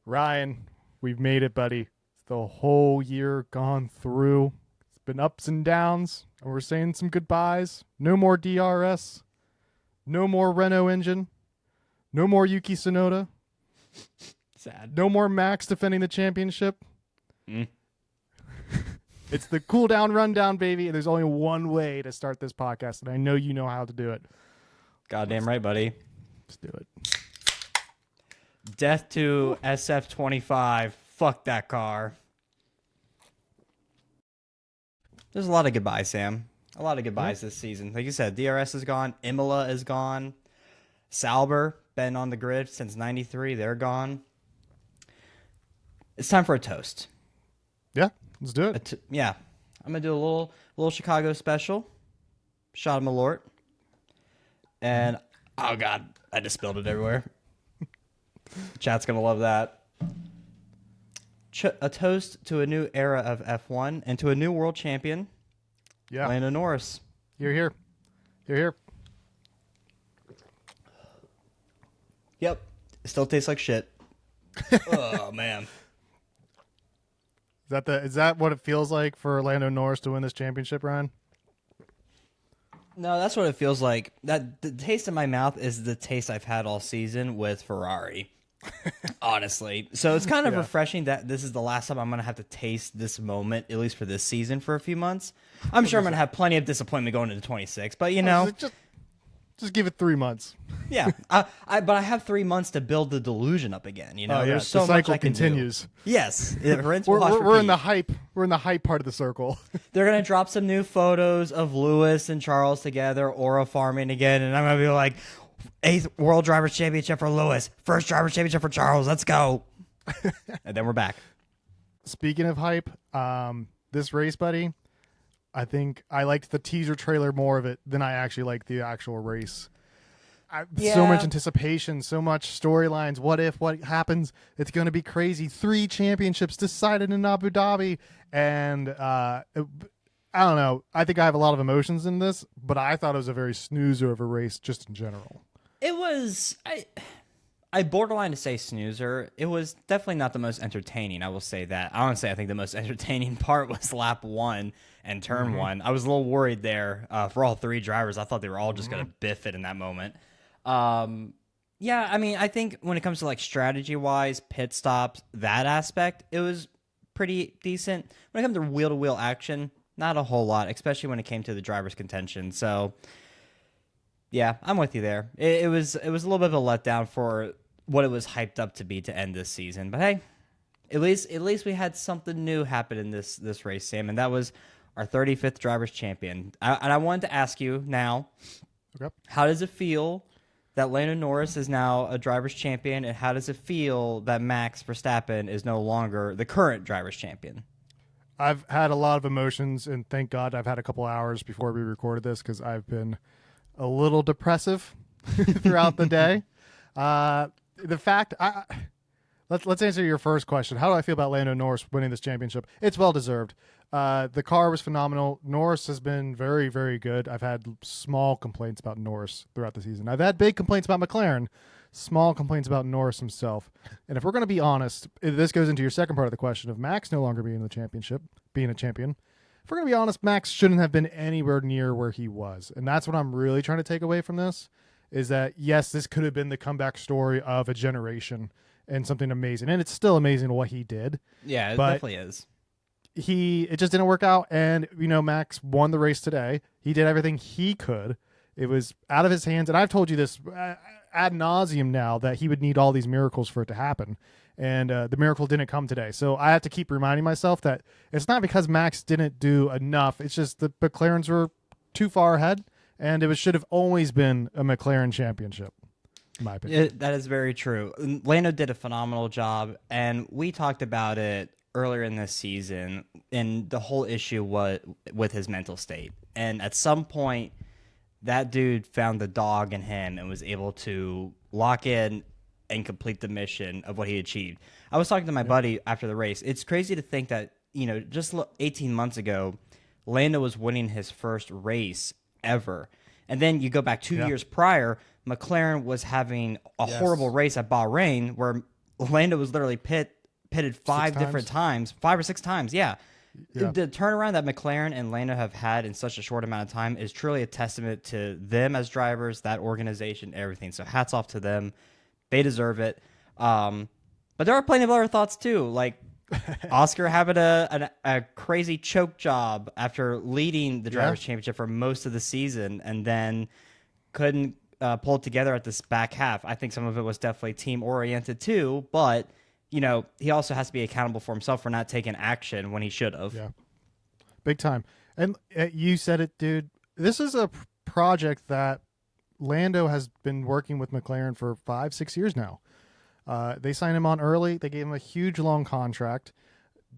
Ryan, we've made it, buddy. It's the whole year gone through. It's been ups and downs, and we're saying some goodbyes. No more DRS. No more Renault engine. No more Yuki Tsunoda. Sad. No more Max defending the championship. It's the Cooldown Rundown, baby. And there's only one way to start this podcast, and I know you know how to do it. Goddamn right, buddy. Let's do it. Death to SF25. Fuck that car. There's a lot of goodbyes, Sam. A lot of goodbyes this season. Like you said, DRS is gone. Imola is gone. Sauber, been on the grid since 93. They're gone. It's time for a toast. Yeah, let's do it. Yeah. I'm going to do a little Chicago special. Shot of Malort. And, oh, God, I just spilled it everywhere. Chat's going to love that. A toast to a new era of F1 and to a new world champion, Lando Norris. You're here. You're here. Yep. It still tastes like shit. Oh, man. Is that what it feels like for Lando Norris to win this championship, Ryan? No, that's what it feels like. That the taste in my mouth is the taste I've had all season with Ferrari. Honestly. So it's kind of refreshing that this is the last time I'm going to have to taste this moment, at least for this season, for a few months. I'm sure I'm going to have plenty of disappointment going into 26, but you know. Just give it 3 months. Yeah. But I have 3 months to build the delusion up again. You know, there's so the cycle much I can continues. do. Yes. We're in the hype. We're in the hype part of the circle. They're going to drop some new photos of Lewis and Charles together, Aura farming again, and I'm going to be like, 8th World Drivers' Championship for Lewis. 1st Drivers' Championship for Charles. Let's go. And then we're back. Speaking of hype, this race, buddy, I think I liked the teaser trailer more of it than I actually liked the actual race. So much anticipation, so much storylines. What if? What happens? It's going to be crazy. 3 championships decided in Abu Dhabi. And I don't know. I think I have a lot of emotions in this, but I thought it was a very snoozer of a race just in general. It was, I borderline to say snoozer. It was definitely not the most entertaining. I will say that. Honestly, I think the most entertaining part was lap 1 and turn 1. I was a little worried there for all 3 drivers. I thought they were all just going to biff it in that moment. Yeah, I mean, I think when it comes to like strategy-wise, pit stops, that aspect, it was pretty decent. When it comes to wheel-to-wheel action, not a whole lot, especially when it came to the driver's contention. So, yeah, I'm with you there. It was a little bit of a letdown for what it was hyped up to be to end this season. But hey, at least we had something new happen in this race, Sam, and that was our 35th drivers' champion. And I wanted to ask you now, how does it feel that Lando Norris is now a driver's champion, and how does it feel that Max Verstappen is no longer the current driver's champion? I've had a lot of emotions, and thank God I've had a couple hours before we recorded this because I've been a little depressive throughout the day. The fact, let's answer your first question. How do I feel about Lando Norris winning this championship? It's well deserved. The car was phenomenal. Norris has been very, very good. I've had small complaints about Norris throughout the season. I've had big complaints about McLaren, small complaints about Norris himself. And if we're going to be honest, this goes into your second part of the question of Max no longer being in the championship, being a champion. If we're going to be honest, Max shouldn't have been anywhere near where he was. And that's what I'm really trying to take away from this, is that, yes, this could have been the comeback story of a generation and something amazing. And it's still amazing what he did. Yeah, it definitely is. It just didn't work out. And, Max won the race today. He did everything he could. It was out of his hands. And I've told you this ad nauseum now that he would need all these miracles for it to happen. And the miracle didn't come today. So I have to keep reminding myself that it's not because Max didn't do enough. It's just the McLarens were too far ahead, and it should have always been a McLaren championship, in my opinion. That is very true. Lando did a phenomenal job, and we talked about it earlier in this season, and the whole issue was with his mental state. And at some point, that dude found the dog in him and was able to lock in and complete the mission of what he achieved. I was talking to my buddy after the race. It's crazy to think that, just 18 months ago, Lando was winning his first race ever. And then you go back 2 years prior, McLaren was having a horrible race at Bahrain where Lando was literally pitted 5 different times, 5 or 6 times. Yeah. The turnaround that McLaren and Lando have had in such a short amount of time is truly a testament to them as drivers, that organization, everything. So hats off to them. They deserve it. But there are plenty of other thoughts too, like Oscar having a crazy choke job after leading the Drivers' Championship for most of the season and then couldn't pull it together at this back half. I think some of it was definitely team-oriented too, but he also has to be accountable for himself for not taking action when he should have. Yeah, big time. And you said it, dude. This is a project that Lando has been working with McLaren for 5-6 years now. They signed him on early. They gave him a huge, long contract.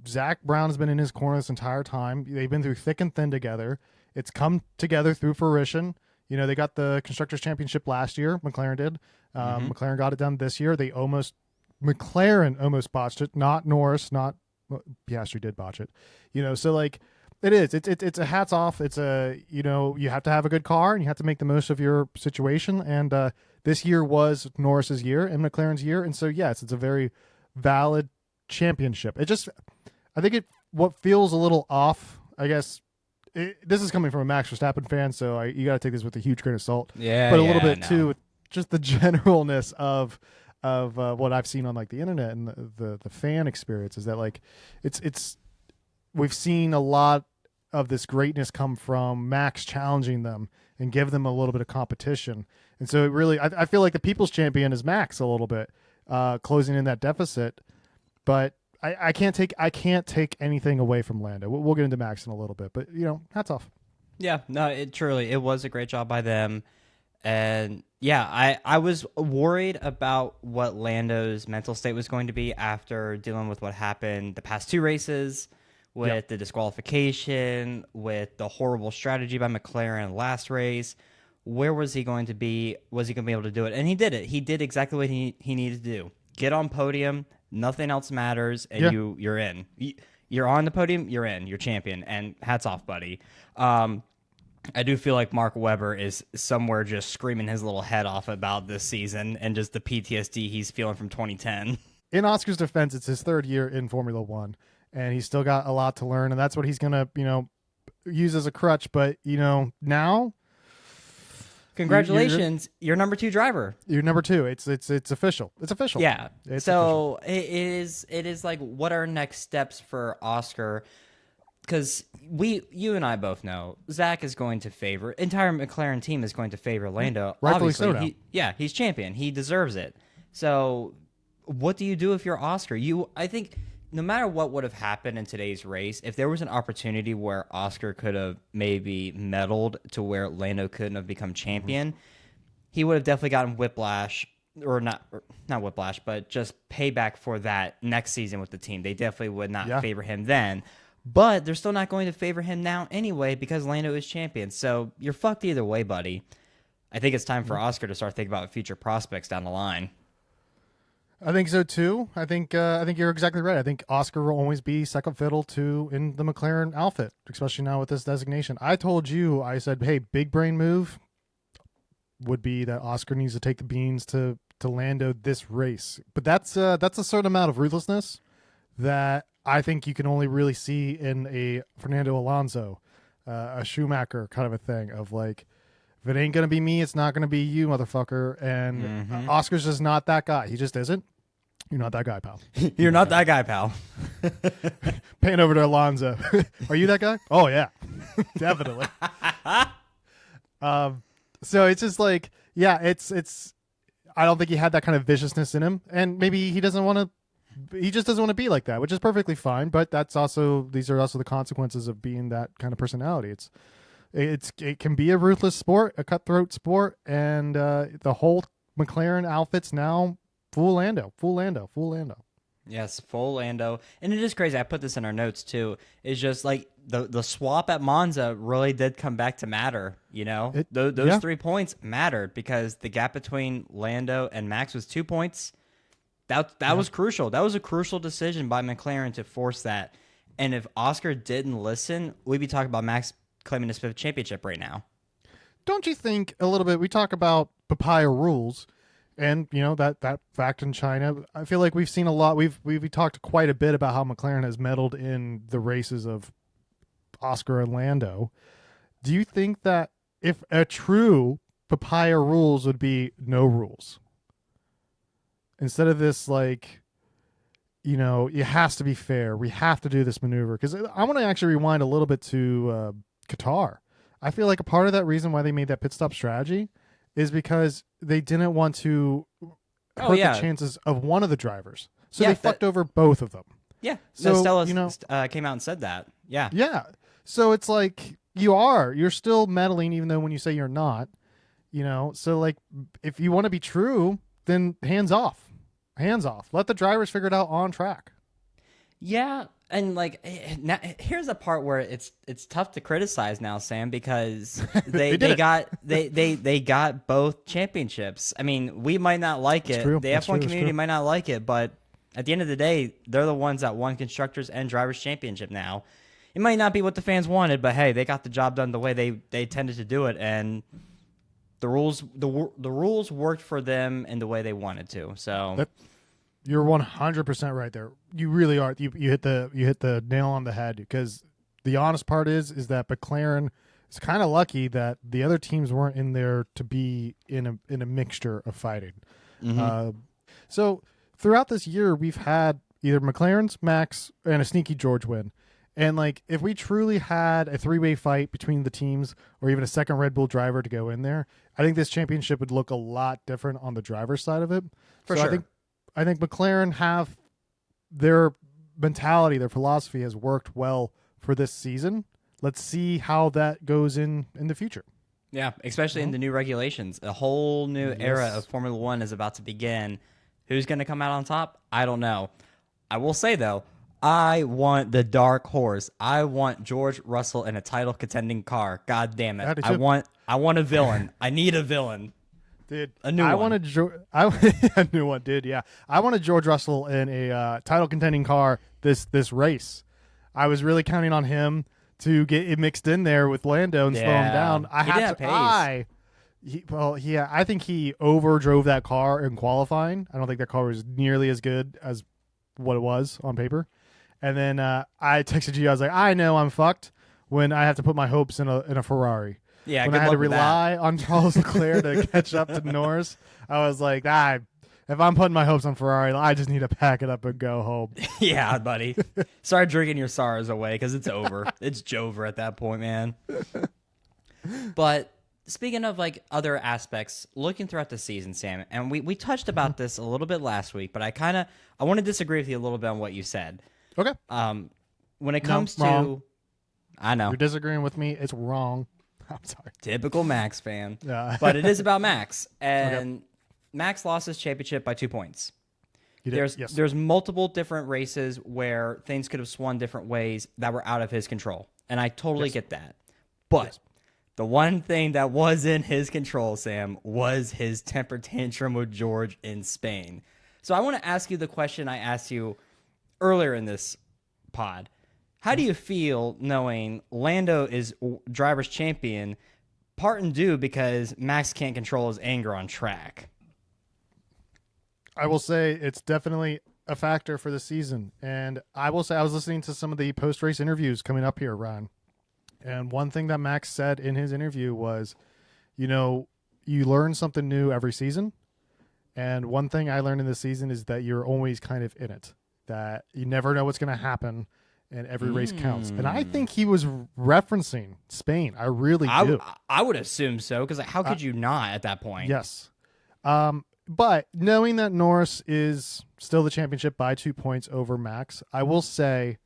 Zach Brown has been in his corner this entire time. They've been through thick and thin together. It's come together through fruition. They got the Constructors' Championship last year. McLaren did. McLaren got it done this year. McLaren almost botched it. Not Norris. Piastri did botch it. So like it is. It's a hats off. It's you have to have a good car and you have to make the most of your situation. And this year was Norris's year and McLaren's year. And so yes, it's a very valid championship. I think what feels a little off, I guess. This is coming from a Max Verstappen fan, so you got to take this with a huge grain of salt. Yeah, but a little bit too, with just the generalness of what I've seen on like the internet and the fan experience is that like we've seen a lot of this greatness come from Max challenging them and give them a little bit of competition. And so it really, I feel like the people's champion is Max a little bit, closing in that deficit, but I can't take anything away from Lando. We'll get into Max in a little bit, but hats off. Yeah, no, it was a great job by them. And yeah, I was worried about what Lando's mental state was going to be after dealing with what happened the past 2 races, with the disqualification, with the horrible strategy by McLaren last race. Where was he going to be? Was he going to be able to do it? And he did it. He did exactly what he needed to do. Get on podium. Nothing else matters, and you're in. You're on the podium. You're in. You're champion. And hats off, buddy. I do feel like Mark Webber is somewhere just screaming his little head off about this season and just the PTSD he's feeling from 2010. In Oscar's defense, it's his 3rd year in Formula One, and he's still got a lot to learn, and that's what he's gonna, use as a crutch. But now, congratulations, you're number 2 driver. You're number 2. It's official. It's official. Yeah. It's so official. it is like, what are next steps for Oscar? Because you and I both know Zach is going to favor, entire McLaren team is going to favor Lando. Rightfully Obviously, so now. He's champion. He deserves it. So what do you do if you're Oscar? I think no matter what would have happened in today's race, if there was an opportunity where Oscar could have maybe meddled to where Lando couldn't have become champion, he would have definitely gotten whiplash, or not whiplash, but just payback for that next season with the team. They definitely would not favor him then. But they're still not going to favor him now anyway because Lando is champion. So you're fucked either way, buddy. I think it's time for Oscar to start thinking about future prospects down the line. I think so too. I think you're exactly right. I think Oscar will always be second fiddle in the McLaren outfit, especially now with this designation. I told you, I said, hey, big brain move would be that Oscar needs to take the beans to Lando this race. But that's a certain amount of ruthlessness that I think you can only really see in a Fernando Alonso, a Schumacher kind of a thing of like, if it ain't going to be me, it's not going to be you, motherfucker. And Oscar's just not that guy. He just isn't. You're not that guy, pal. You're not that guy, pal. Pan over to Alonso. Are you that guy? Oh, yeah. Definitely. So it's just like, it's I don't think he had that kind of viciousness in him. And maybe he just doesn't want to be like that, which is perfectly fine. But these are also the consequences of being that kind of personality. It can be a ruthless sport, a cutthroat sport, and the whole McLaren outfit's now full Lando. Yes, full Lando. And it is crazy. I put this in our notes too. It's just like the swap at Monza really did come back to matter. Those 3 points mattered because the gap between Lando and Max was 2 points. That was crucial. That was a crucial decision by McLaren to force that. And if Oscar didn't listen, we'd be talking about Max claiming his 5th championship right now. Don't you think a little bit? We talk about Papaya rules, And that fact in China, I feel like we've seen a lot. We've talked quite a bit about how McLaren has meddled in the races of Oscar and Lando. Do you think that if a true Papaya rules would be no rules instead of this, like, it has to be fair, we have to do this maneuver? Because I want to actually rewind a little bit to Qatar. I feel like a part of that reason why they made that pit stop strategy is because they didn't want to hurt the chances of one of the drivers. So they fucked over both of them. Yeah. So, Stella came out and said that. Yeah. Yeah. So it's like you're still meddling even though when you say you're not, so like if you want to be true, then hands off. Hands off. Let the drivers figure it out on track. Yeah. And like, now, here's a part where it's tough to criticize now, Sam, because they got both championships. I mean, we might not like it. True. The F1 community might not like it, but at the end of the day, they're the ones that won constructors and drivers championship. Now, it might not be what the fans wanted, but hey, they got the job done the way they tended to do it, and the rules worked for them in the way they wanted to. So. You're 100% right there. You really are. You hit the nail on the head, because the honest part is that McLaren is kind of lucky that the other teams weren't in there to be in a mixture of fighting. Mm-hmm. So throughout this year, we've had either McLaren's, Max, and a sneaky George win. And like, if we truly had a three-way fight between the teams, or even a second Red Bull driver to go in there, I think this championship would look a lot different on the driver's side of it. For sure. I think McLaren have their mentality, their philosophy has worked well for this season. Let's see how that goes in the future. Yeah, especially in the new regulations. A whole new era of Formula One is about to begin. Who's going to come out on top? I don't know. I will say, though, I want the dark horse. I want George Russell in a title contending car. God damn it. I want a villain. I need a villain. Dude, a new one. A new one, dude. Yeah, I wanted George Russell in a title contending car this race. I was really counting on him to get it mixed in there with Lando and slow him down. I think he overdrove that car in qualifying. I don't think that car was nearly as good as what it was on paper. And then I texted you. I was like, I know I'm fucked when I have to put my hopes in a Ferrari. Yeah, when I had to rely on Charles Leclerc to catch up to Norris, I was like, if I'm putting my hopes on Ferrari, I just need to pack it up and go home. Yeah, buddy. Start drinking your sorrows away, because it's over. It's Jover at that point, man. But speaking of like other aspects, looking throughout the season, Sam, and we touched about this a little bit last week, but I want to disagree with you a little bit on what you said. Okay. When it comes to, wrong. I know you're disagreeing with me. It's wrong. I'm sorry. Typical Max fan. Yeah. But it is about Max. And Max lost his championship by 2 points. There's multiple different races where things could have swung different ways that were out of his control. And I totally get that. But the one thing that was in his control, Sam, was his temper tantrum with George in Spain. So I want to ask you the question I asked you earlier in this pod. How do you feel knowing Lando is driver's champion, part and due because Max can't control his anger on track? I will say it's definitely a factor for the season. And I will say I was listening to some of the post-race interviews coming up here, Ryan. And one thing that Max said in his interview was, you learn something new every season. And one thing I learned in this season is that you're always kind of in it, that you never know what's going to happen. And every race counts. And I think he was referencing Spain. I really do. I would assume so, because how could you not at that point? Yes. But knowing that Norris is still the championship by 2 points over Max, I will say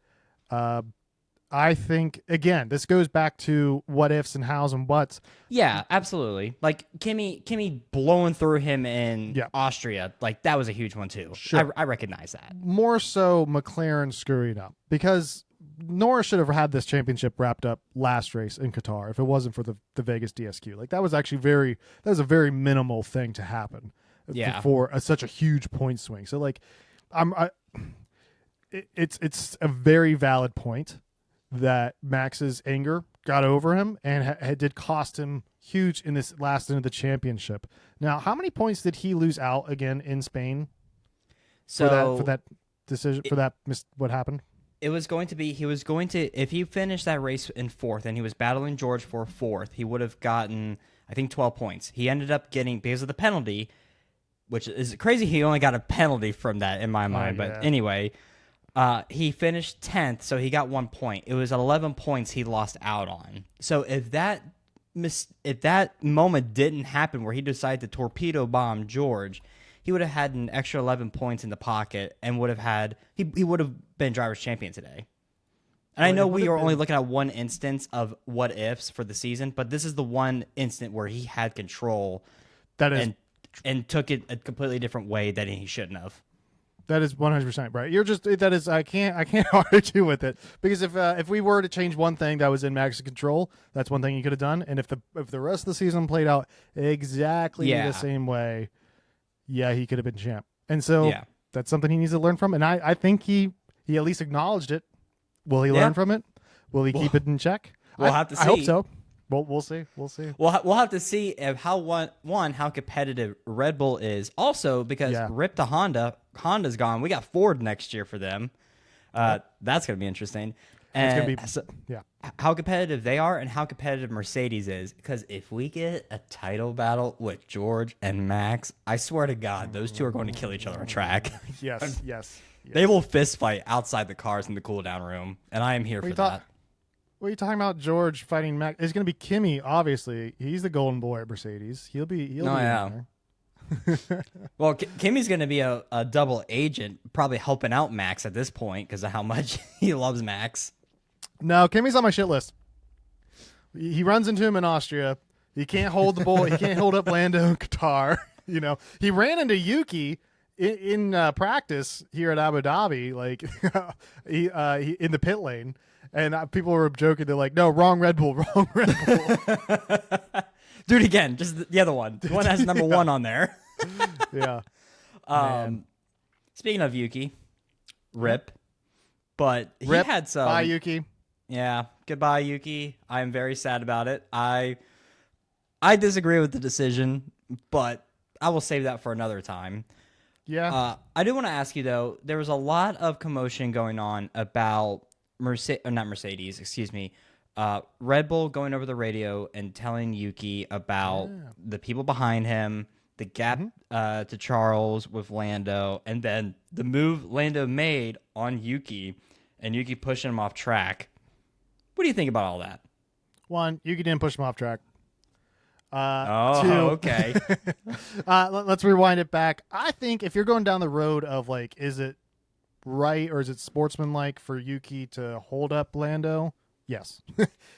I think, again, this goes back to what ifs and hows and buts. Yeah, absolutely. Like Kimi blowing through him in Austria, like that was a huge one too. Sure. I recognize that. More so McLaren screwing up, because Norris should have had this championship wrapped up last race in Qatar if it wasn't for the Vegas DSQ. Like that was actually a very minimal thing to happen for such a huge point swing. So like it's a very valid point that Max's anger got over him and it did cost him huge in this last end of the championship. Now, how many points did he lose out again in Spain? So for that decision, what happened? It was going to be, if he finished that race in fourth and he was battling George for fourth, he would have gotten, I think, 12 points. He ended up getting, because of the penalty, which is crazy, he only got a penalty from that in my mind. Yeah. But anyway, he finished 10th, so he got 1 point. It was 11 points he lost out on. So if that moment didn't happen where he decided to torpedo bomb George, he would have had an extra 11 points in the pocket and would have had he would have been driver's champion today. And I know we are only looking at one instance of what ifs for the season, but this is the one instant where he had control and took it a completely different way than he shouldn't have. That is 100% right. I can't argue with it, because if we were to change one thing that was in Max's control, that's one thing he could have done. And if the rest of the season played out exactly the same way, he could have been champ. And so that's something he needs to learn from. And I think he at least acknowledged it. Will he learn from it? Will he keep it in check? We'll have to see. I hope so. We'll see. We'll see. We'll have to see if how competitive Red Bull is. Also, because rip to Honda. Honda's gone. We got Ford next year for them. That's going to be interesting. And it's going to be how competitive they are and how competitive Mercedes is. Because if we get a title battle with George and Max, I swear to God, those two are going to kill each other on track. Yes. They will fist fight outside the cars in the cool-down room, and I am here for that. What are you talking about? George fighting Max? It's going to be Kimi. Obviously, he's the golden boy at Mercedes. He'll be in there. Well, Kimi's going to be a double agent, probably helping out Max at this point because of how much he loves Max. No, Kimi's on my shit list. He runs into him in Austria. He can't hold the ball. He can't hold up Lando in Qatar. He ran into Yuki in practice here at Abu Dhabi, like he in the pit lane, and people were joking. They're like, "No, wrong Red Bull, wrong Red Bull." Do it again, just the other one. The one that has number 1 on there. Yeah. Speaking of Yuki, rip, but he had some. Bye, Yuki. Yeah, goodbye, Yuki. I am very sad about it. I disagree with the decision, but I will save that for another time. Yeah. I do want to ask you, though, there was a lot of commotion going on about Red Bull going over the radio and telling Yuki about the people behind him, the gap to Charles with Lando, and then the move Lando made on Yuki and Yuki pushing him off track. What do you think about all that? One, Yuki didn't push him off track. Two, okay. Let's rewind it back. I think if you're going down the road of like, is it right or is it sportsmanlike for Yuki to hold up Lando? Yes.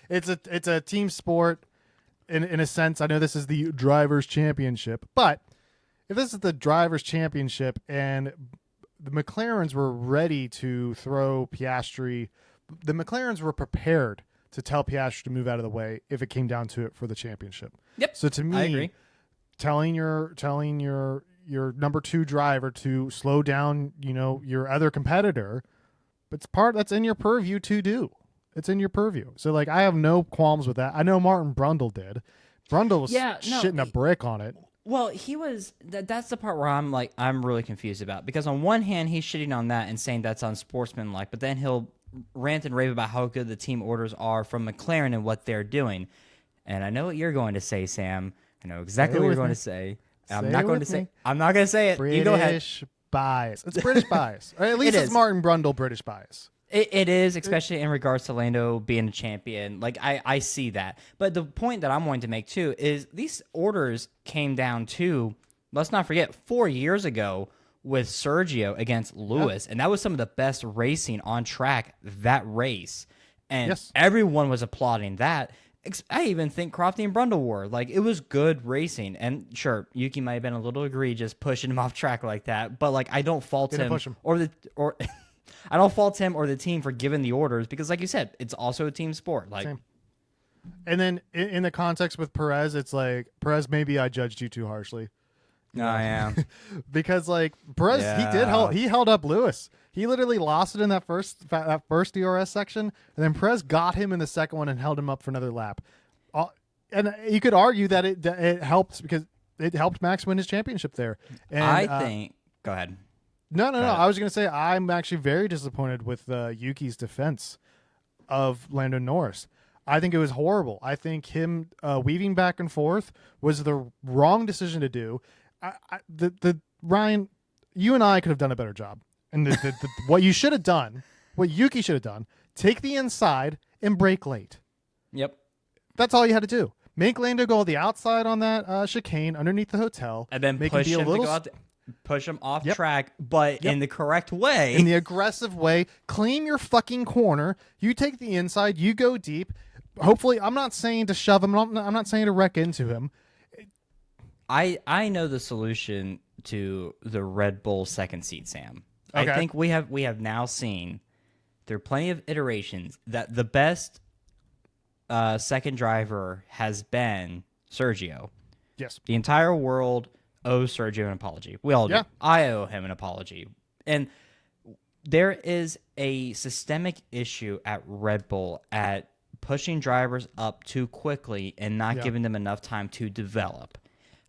It's a team sport in a sense. I know this is the Drivers' Championship, but if this is the Drivers' Championship and the McLarens were ready to throw Piastri, the McLarens were prepared to tell Piastri to move out of the way if it came down to it for the championship. Yep. So to me, I agree. telling your number 2 driver to slow down, your other competitor, that's in your purview to do. It's in your purview. So like I have no qualms with that. I know Martin Brundle did. Brundle was shitting a brick on it. Well, he was. That's the part where I'm really confused about, because on one hand he's shitting on that and saying that's unsportsmanlike, but then he'll rant and rave about how good the team orders are from McLaren and what they're doing. And I know what you're going to say, Sam. I know exactly what you're going to say. I'm not going to say it. British You go ahead. bias. It's British bias. Or at least it's Martin Brundle British bias. It is, especially in regards to Lando being a champion. Like, I see that. But the point that I'm wanting to make, too, is these orders came down to, let's not forget, 4 years ago with Sergio against Lewis. And that was some of the best racing on track that race. And everyone was applauding that. I even think Crofty and Brundle were. Like, it was good racing. And sure, Yuki might have been a little egregious pushing him off track like that. But, like, I don't fault him. I don't fault him or the team for giving the orders because, like you said, it's also a team sport. Like, same. And then in the context with Perez, it's like, Perez, maybe I judged you too harshly. I am. Because like Perez, he held up Lewis. He literally lost it in that first DRS section, and then Perez got him in the second one and held him up for another lap. and you could argue that it helped because it helped Max win his championship there. And I think. Go ahead. No. I was going to say I'm actually very disappointed with Yuki's defense of Lando Norris. I think it was horrible. I think him weaving back and forth was the wrong decision to do. Ryan, you and I could have done a better job. And what you should have done, what Yuki should have done, take the inside and brake late. Yep. That's all you had to do. Make Lando go the outside on that chicane underneath the hotel, and then make push him, him to go out. Push him off Yep. track, but in the correct way. In the aggressive way. Claim your fucking corner. You take the inside. You go deep. Hopefully, I'm not saying to shove him. I'm not saying to wreck into him. I know the solution to the Red Bull second seat, Sam. Okay. I think we have now seen there are plenty of iterations that the best second driver has been Sergio. Yes. The entire world owes Sergio an apology. We all do. Yeah. I owe him an apology. And there is a systemic issue at Red Bull at pushing drivers up too quickly and not giving them enough time to develop.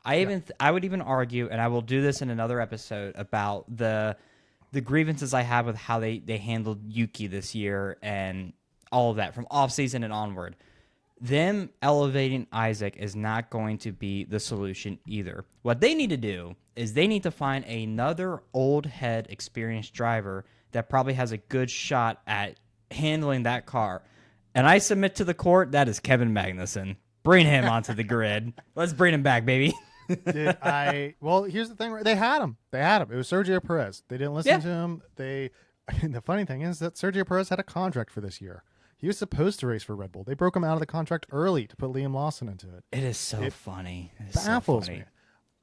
I would even argue, and I will do this in another episode, about the grievances I have with how they handled Yuki this year and all of that from offseason and onward. Them elevating Isaac is not going to be the solution either. What they need to do is they need to find another old head experienced driver that probably has a good shot at handling that car. And I submit to the court, that is Kevin Magnussen. Bring him onto the grid. Let's bring him back, baby. Well, here's the thing. They had him. It was Sergio Perez. They didn't listen to him. The funny thing is that Sergio Perez had a contract for this year. He was supposed to race for Red Bull. They broke him out of the contract early to put Liam Lawson into it. It is so funny. It Baffles me.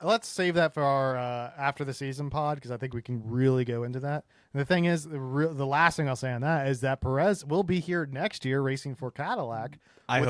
Let's save that for our after the season pod because I think we can really go into that. And the thing is, the last thing I'll say on that is that Perez will be here next year racing for Cadillac with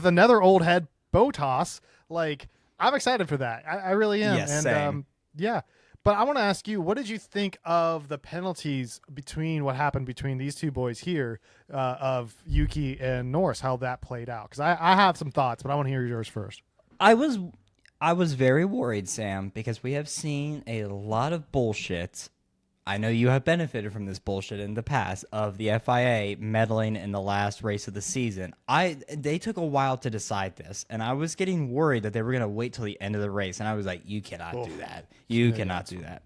another old head Bottas. Like, I'm excited for that. I really am. Yes, and same. But I want to ask you, what did you think of the penalties between what happened between these two boys here of Yuki and Norris, how that played out? Because I have some thoughts, but I want to hear yours first. I was very worried, Sam, because we have seen a lot of bullshit. I know you have benefited from this bullshit in the past of the FIA meddling in the last race of the season. They took a while to decide this, and I was getting worried that they were going to wait till the end of the race, and I was like, you cannot do that. You cannot do that.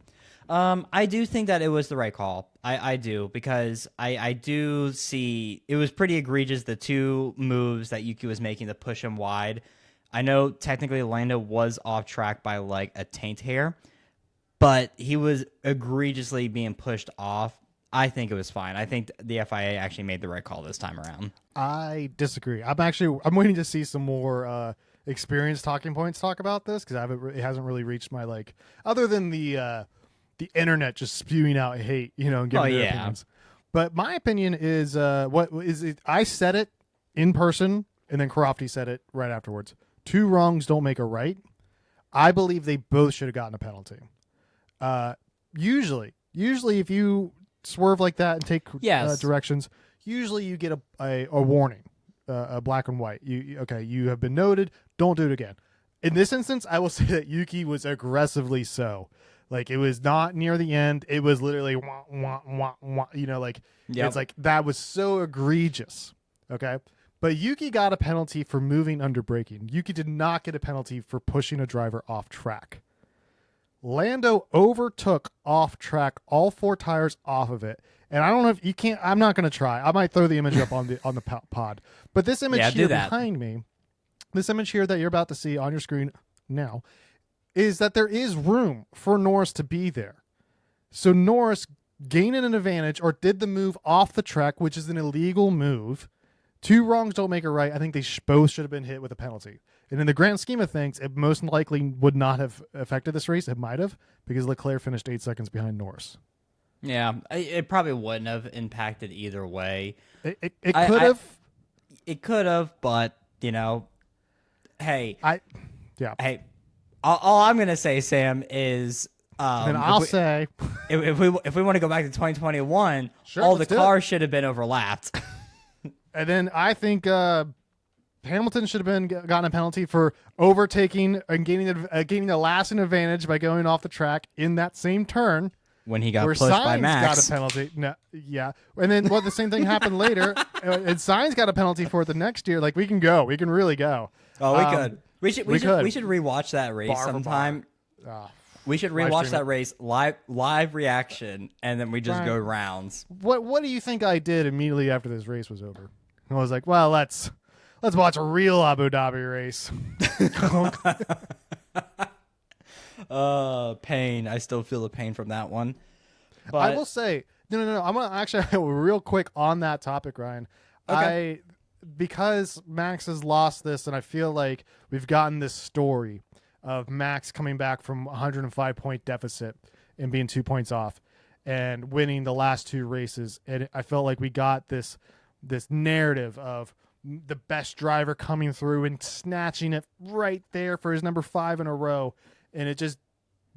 I do think that it was the right call. I do, because I do see it was pretty egregious, the two moves that Yuki was making to push him wide. I know technically Lando was off track by like a taint hair, but he was egregiously being pushed off. I think it was fine. I think the FIA actually made the right call this time around. I disagree. I'm waiting to see some more experienced talking points talk about this because it hasn't really reached my other than the internet just spewing out hate, and giving their opinions. But my opinion is what is it? I said it in person, and then Crofty said it right afterwards. Two wrongs don't make a right. I believe they both should have gotten a penalty. Usually if you swerve like that and take directions, usually you get a warning, a black and white. You have been noted. Don't do it again. In this instance, I will say that Yuki was aggressively so. Like, it was not near the end. It was literally wah, wah, wah, wah, it's like that was so egregious. Okay. But Yuki got a penalty for moving under braking. Yuki did not get a penalty for pushing a driver off track. Lando overtook off track all four tires off of it. And I don't know if you can't, I'm not going to try. I might throw the image up on the pod. But this image here behind me, this image here that you're about to see on your screen now, is that there is room for Norris to be there. So Norris gained an advantage or did the move off the track, which is an illegal move. Two wrongs don't make a right. I think they both should have been hit with a penalty. And in the grand scheme of things, it most likely would not have affected this race. It might have, because Leclerc finished 8 seconds behind Norris. Yeah, it probably wouldn't have impacted either way. It could have. It could have, but, hey. Hey, all I'm going to say, Sam, is... and I'll say... If we want to go back to 2021, all the cars should have been overlapped. And then I think Hamilton should have been gotten a penalty for overtaking and gaining the lasting advantage by going off the track in that same turn. When he got where pushed by Sainz Max. got a penalty. No, yeah. And then the same thing happened later. And Sainz got a penalty for it the next year. Like, we can go. We can really go. Oh, we could. We should rewatch that race Bar for sometime. bar. We should rewatch that race, live reaction, and then we just Brian, go rounds. What do you think I did immediately after this race was over? I was like, well, let's watch a real Abu Dhabi race. Pain. I still feel the pain from that one. But I will say, no. I'm gonna actually real quick on that topic, Ryan. Okay. Because Max has lost this, and I feel like we've gotten this story of Max coming back from 105-point deficit and being 2 points off and winning the last two races. And I felt like we got this narrative of the best driver coming through and snatching it right there for his number 5 in a row, and it just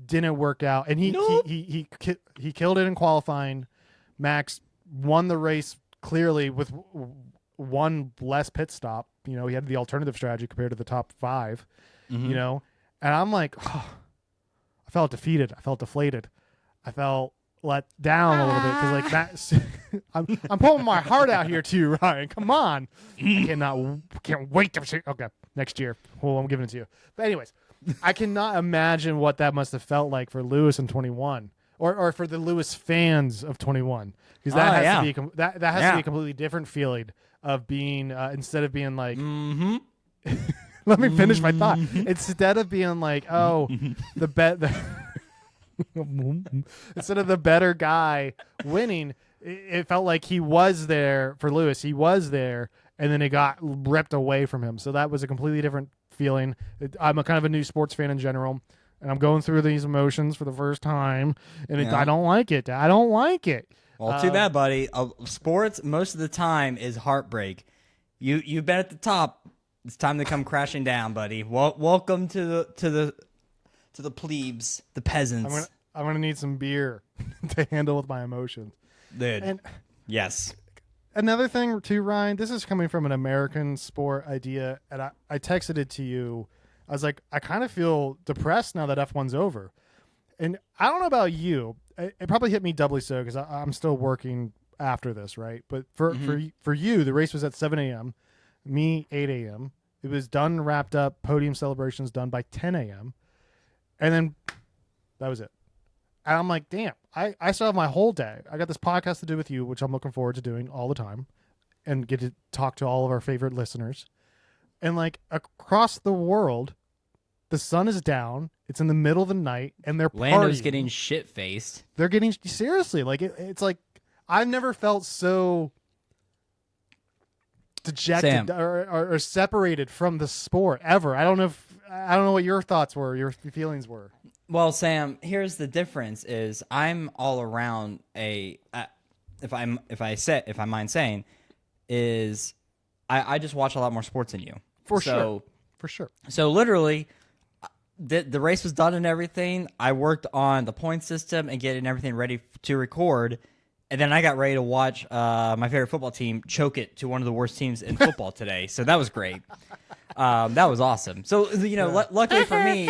didn't work out. And he killed it in qualifying. Max won the race clearly with one less pit stop. He had the alternative strategy compared to the top 5. And I'm like, oh, I felt defeated. I felt deflated. I felt let down a little bit because, like, Max, I'm pulling my heart out here too, Ryan. Come on, I can't wait to see. Okay, next year. Well, I'm giving it to you. But anyways, I cannot imagine what that must have felt like for Lewis in 21, or for the Lewis fans of 21, because that has to be that has to be a completely different feeling of being instead of being like. Let me finish my thought. Instead of being like, oh, instead of the better guy winning, it felt like he was there for Lewis. He was there, and then it got ripped away from him. So that was a completely different feeling. I'm a kind of a new sports fan in general, and I'm going through these emotions for the first time, and I don't like it. I don't like it. Well, too bad, buddy. Sports most of the time is heartbreak. You've been at the top. It's time to come crashing down, buddy. Welcome to the plebes, the peasants. I'm gonna need some beer to handle with my emotions. Dude. And yes. Another thing too, Ryan. This is coming from an American sport idea, and I texted it to you. I was like, I kind of feel depressed now that F1's over, and I don't know about you. It probably hit me doubly so because I'm still working after this, right? But for you, the race was at 7 a.m. Me, 8 a.m. It was done, wrapped up, podium celebrations done by 10 a.m. And then that was it. And I'm like, damn, I still have my whole day. I got this podcast to do with you, which I'm looking forward to doing all the time and get to talk to all of our favorite listeners. And like across the world, the sun is down. It's in the middle of the night and they're Lando's partying. getting shit-faced. They're getting, seriously, like it's like, I've never felt so dejected or separated from the sport ever. I don't know what your thoughts were, your feelings were. Well, Sam, here's the difference: is I'm all around if I mind saying, is I just watch a lot more sports than you. For sure. So literally, the race was done and everything. I worked on the point system and getting everything ready to record. And then I got ready to watch my favorite football team choke it to one of the worst teams in football today. So that was great. That was awesome. So, luckily for me...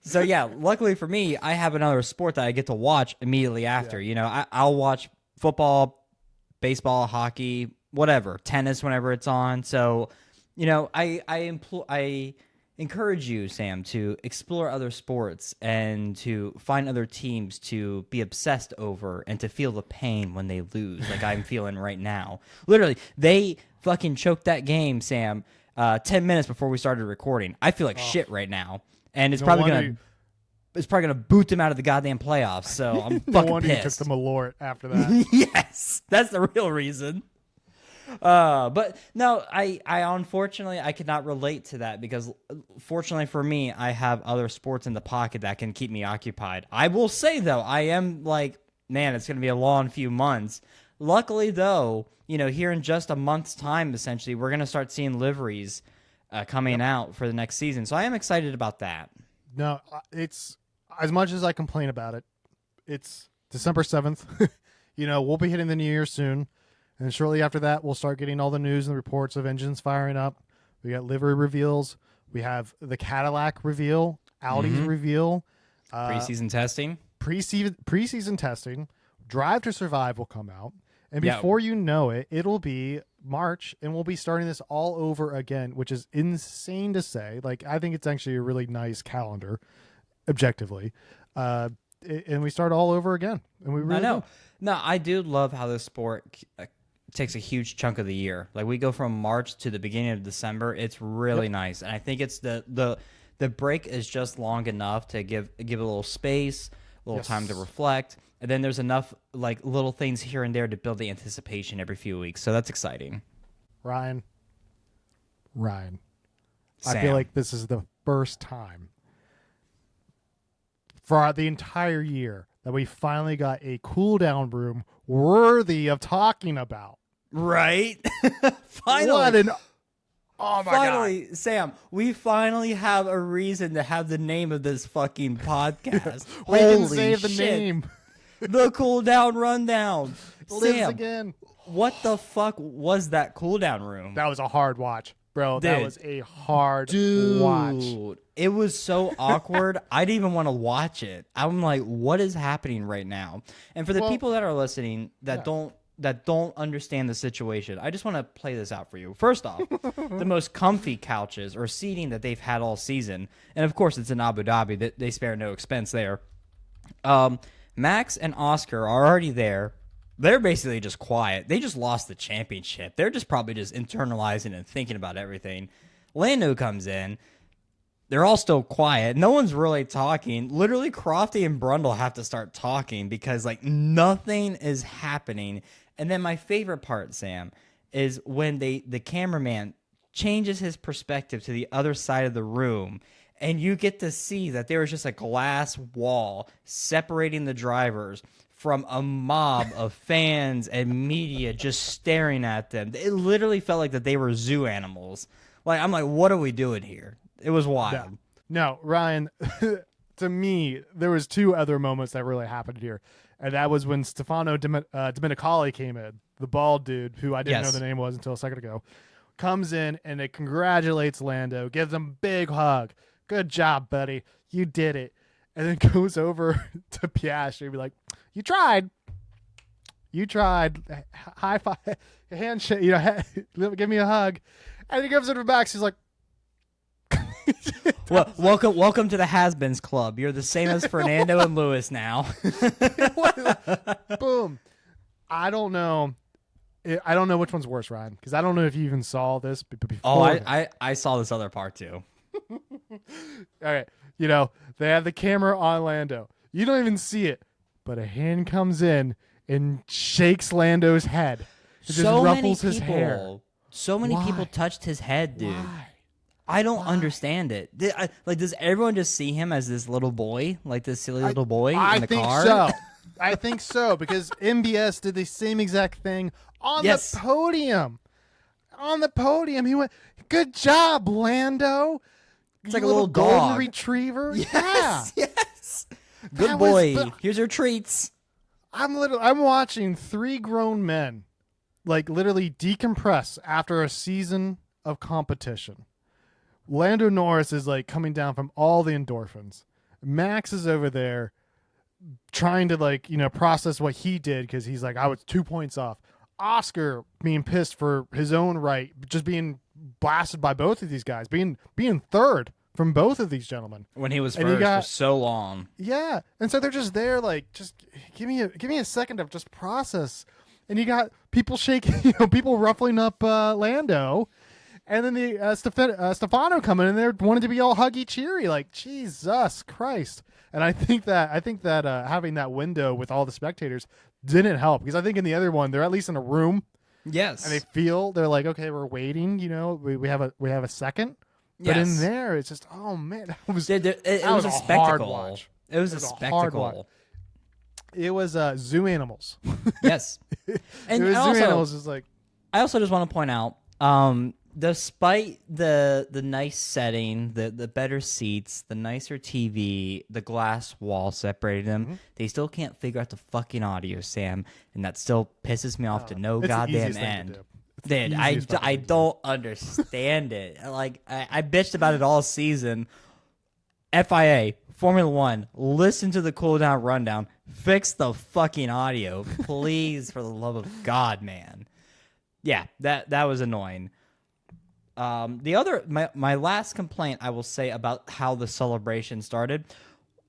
So, luckily for me, I have another sport that I get to watch immediately after. Yeah. I'll watch football, baseball, hockey, whatever, tennis whenever it's on. So, I encourage you, Sam, to explore other sports and to find other teams to be obsessed over and to feel the pain when they lose, like I'm feeling right now. Literally, they fucking choked that game, Sam, 10 minutes before we started recording. I feel like shit right now, and it's probably gonna boot them out of the goddamn playoffs. So I'm fucking no wonder pissed. You took the Malort after that. Yes, that's the real reason. But no, I unfortunately I could not relate to that because fortunately for me, I have other sports in the pocket that can keep me occupied. I will say though, I am like, man, it's going to be a long few months. Luckily though, here in just a month's time, essentially, we're going to start seeing liveries coming out for the next season. So I am excited about that. No, it's as much as I complain about it. It's December 7th. We'll be hitting the new year soon. And shortly after that, we'll start getting all the news and reports of engines firing up. We got livery reveals. We have the Cadillac reveal, Audi's reveal. Preseason testing. Preseason testing. Drive to Survive will come out. And before you know it, it'll be March, and we'll be starting this all over again, which is insane to say. Like, I think it's actually a really nice calendar, objectively. And we start all over again. And we really I know. do. No, I do love how this sport takes a huge chunk of the year. Like, we go from March to the beginning of December. It's really nice. And I think it's the break is just long enough to give a little space, a little time to reflect. And then there's enough like little things here and there to build the anticipation every few weeks. So that's exciting. Ryan. Sam. I feel like this is the first time for the entire year that we finally got a cool-down room worthy of talking about. Right? Finally. What an... Oh, my God. Sam, we finally have a reason to have the name of this fucking podcast. We can save the name. The Cooldown Rundown. Lives Sam, again. what the fuck was that cooldown room? That was a hard watch, bro. That Dude. was a hard watch. It was so awkward. I didn't even want to watch it. I'm like, what is happening right now? And for the people that are listening that don't understand the situation, I just want to play this out for you. First off, the most comfy couches or seating that they've had all season, and of course it's in Abu Dhabi. They spare no expense there. Max and Oscar are already there. They're basically just quiet. They just lost the championship. They're just probably just internalizing and thinking about everything. Lando comes in. They're all still quiet. No one's really talking. Literally, Crofty and Brundle have to start talking because like nothing is happening. And then my favorite part, Sam, is when the cameraman changes his perspective to the other side of the room. And you get to see that there was just a glass wall separating the drivers from a mob of fans and media just staring at them. It literally felt like that they were zoo animals. Like, I'm like, what are we doing here? It was wild. No, Ryan, to me, there was two other moments that really happened here. And that was when Stefano Domenicali came in, the bald dude, who I didn't know the name was until a second ago, comes in and it congratulates Lando, gives him a big hug. Good job, buddy. You did it. And then goes over to Piastri and be like, you tried. You tried. High five. Handshake. Give me a hug. And he gives it back. She's like, well, welcome to the Has-Beens Club. You're the same as Fernando and Lewis now. Boom. I don't know. I don't know which one's worse, Ryan, because I don't know if you even saw this before. Oh, I saw this other part too. All right. They have the camera on Lando. You don't even see it, but a hand comes in and shakes Lando's head. It just ruffles his hair. So many people touched his head, dude. Why? I don't understand it. Does everyone just see him as this little boy, like this silly little boy in the car? So. I think so, because MBS did the same exact thing on the podium. On the podium, he went, "Good job, Lando." It's like a little dog. Golden retriever. Yes, yes. Good boy. Here's your treats. I'm watching three grown men, like literally decompress after a season of competition. Lando Norris is like coming down from all the endorphins. Max is over there trying to process what he did because he's like, I was 2 points off. Oscar being pissed for his own right, just being blasted by both of these guys, being third from both of these gentlemen when he was first for so long. Yeah, and so they're just there, like, just give me a second to just process. And you got people shaking, people ruffling up Lando, and then the Stefano coming in there wanted to be all huggy cheery, like Jesus Christ. And I think that having that window with all the spectators didn't help, because I think in the other one they're at least in a room. Yes. And they're like, okay, we're waiting. We have a second. But in there, it's just, oh man, it was a spectacle. Hard watch. It was a spectacle. It was zoo animals. Yes. And it was zoo animals. Is like. I also just want to point out, despite the nice setting, the better seats, the nicer TV, the glass wall separating them, they still can't figure out the fucking audio, Sam, and that still pisses me off to no It's the goddamn easiest thing to end. do. It's the Dude, easiest fucking I thing to do. don't understand it. Like I bitched about it all season. FIA, Formula One, listen to the Cooldown Rundown. Fix the fucking audio, please, for the love of God, man. Yeah, that was annoying. My last complaint I will say about how the celebration started.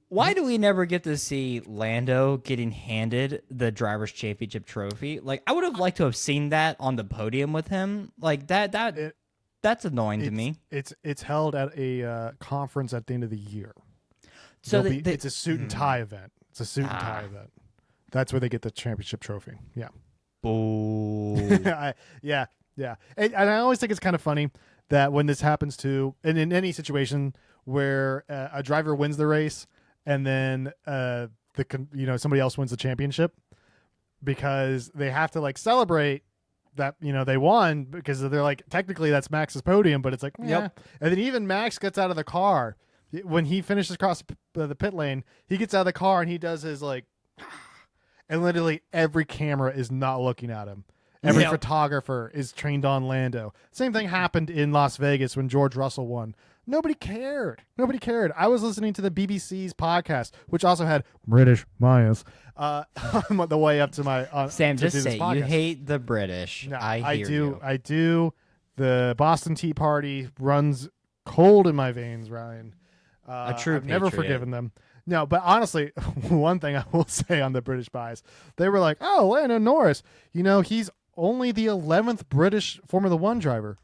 Why do we never get to see Lando getting handed the Drivers' Championship trophy? Like, I would have liked to have seen that on the podium with him. Like that's annoying to me. It's held at a conference at the end of the year. So It's a suit and tie event. It's a suit and tie event. That's where they get the championship trophy. Yeah. Boo. Yeah. And I always think it's kind of funny that when this happens to, and in any situation where a driver wins the race and then somebody else wins the championship, because they have to like celebrate that they won, because they're like, technically that's Max's podium, but it's like, yeah. And then even Max gets out of the car when he finishes across the pit lane. He gets out of the car and he does his like, and literally every camera is not looking at him. Every photographer is trained on Lando. Same thing happened in Las Vegas when George Russell won. Nobody cared. I was listening to the BBC's podcast, which also had British bias, on the way up to my Sam, to just do this say podcast. you hate the British. No, I hear you. I do. The Boston Tea Party runs cold in my veins, Ryan. A true I've never patriot. forgiven them. No, but honestly, one thing I will say on the British bias, they were like, "Oh, Lando Norris, he's only the 11th British Formula One driver.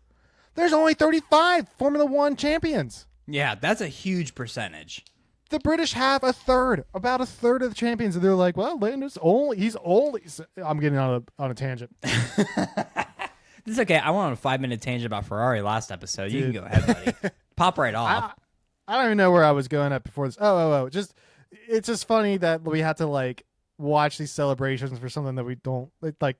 There's only 35 Formula One champions. Yeah, that's a huge percentage. The British have about a third of the champions, and they're like, well, Lando's he's only. I'm getting on a tangent. It's okay. I went on a 5-minute tangent about Ferrari last episode. You can go ahead, buddy. Pop right off. I don't even know where I was going at before this. It's just funny that we had to like watch these celebrations for something that we don't like.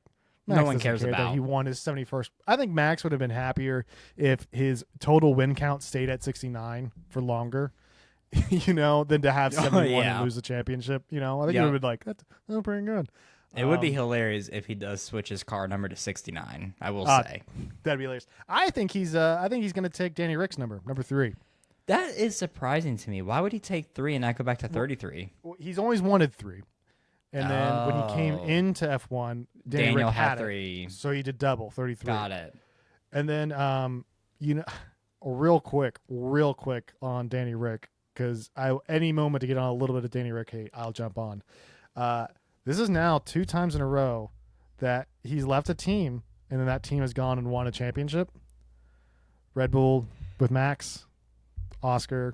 Max No one doesn't cares care about. that he won his 71st. I think Max would have been happier if his total win count stayed at 69 for longer, than to have 71 and lose the championship. I think it would have been like, that's pretty good. It would be hilarious if he does switch his car number to 69. I will say That'd be hilarious. I think he's going to take Danny Rick's number 3. that is surprising to me. Why would he take 3 and not go back to 33? Well, he's always wanted 3. And then when he came into F1, Daniel Rick had it. 3. So he did double, 33. Got it. And then, real quick on Danny Rick, because any moment to get on a little bit of Danny Rick hate, I'll jump on. This is now 2 times in a row that he's left a team, and then that team has gone and won a championship. Red Bull with Max, Oscar,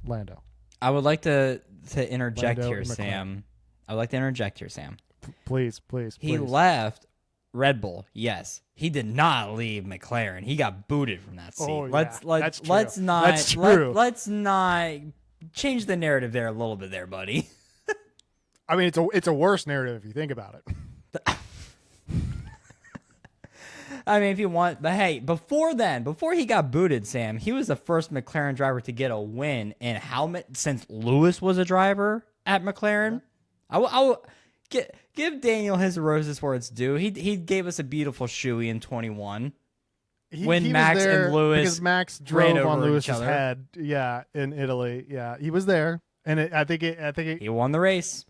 Lando. I would like to interject Lando here, and McLaren. Sam. I would like to interject here, Sam. Please. He left Red Bull. Yes, he did not leave McLaren. He got booted from that seat. Oh, yeah. Let's That's true. not That's true. let's not change the narrative there a little bit there, buddy. I mean, it's a worse narrative if you think about it. I mean, if you want, but hey, before he got booted, Sam, he was the first McLaren driver to get a win in since Lewis was a driver at McLaren. I will give Daniel his roses where it's due. He gave us a beautiful shoey in 21 when he Max was there and Lewis because Max ran drove on over each Lewis's other. head. Yeah, in Italy. Yeah, he was there, and I think He won the race.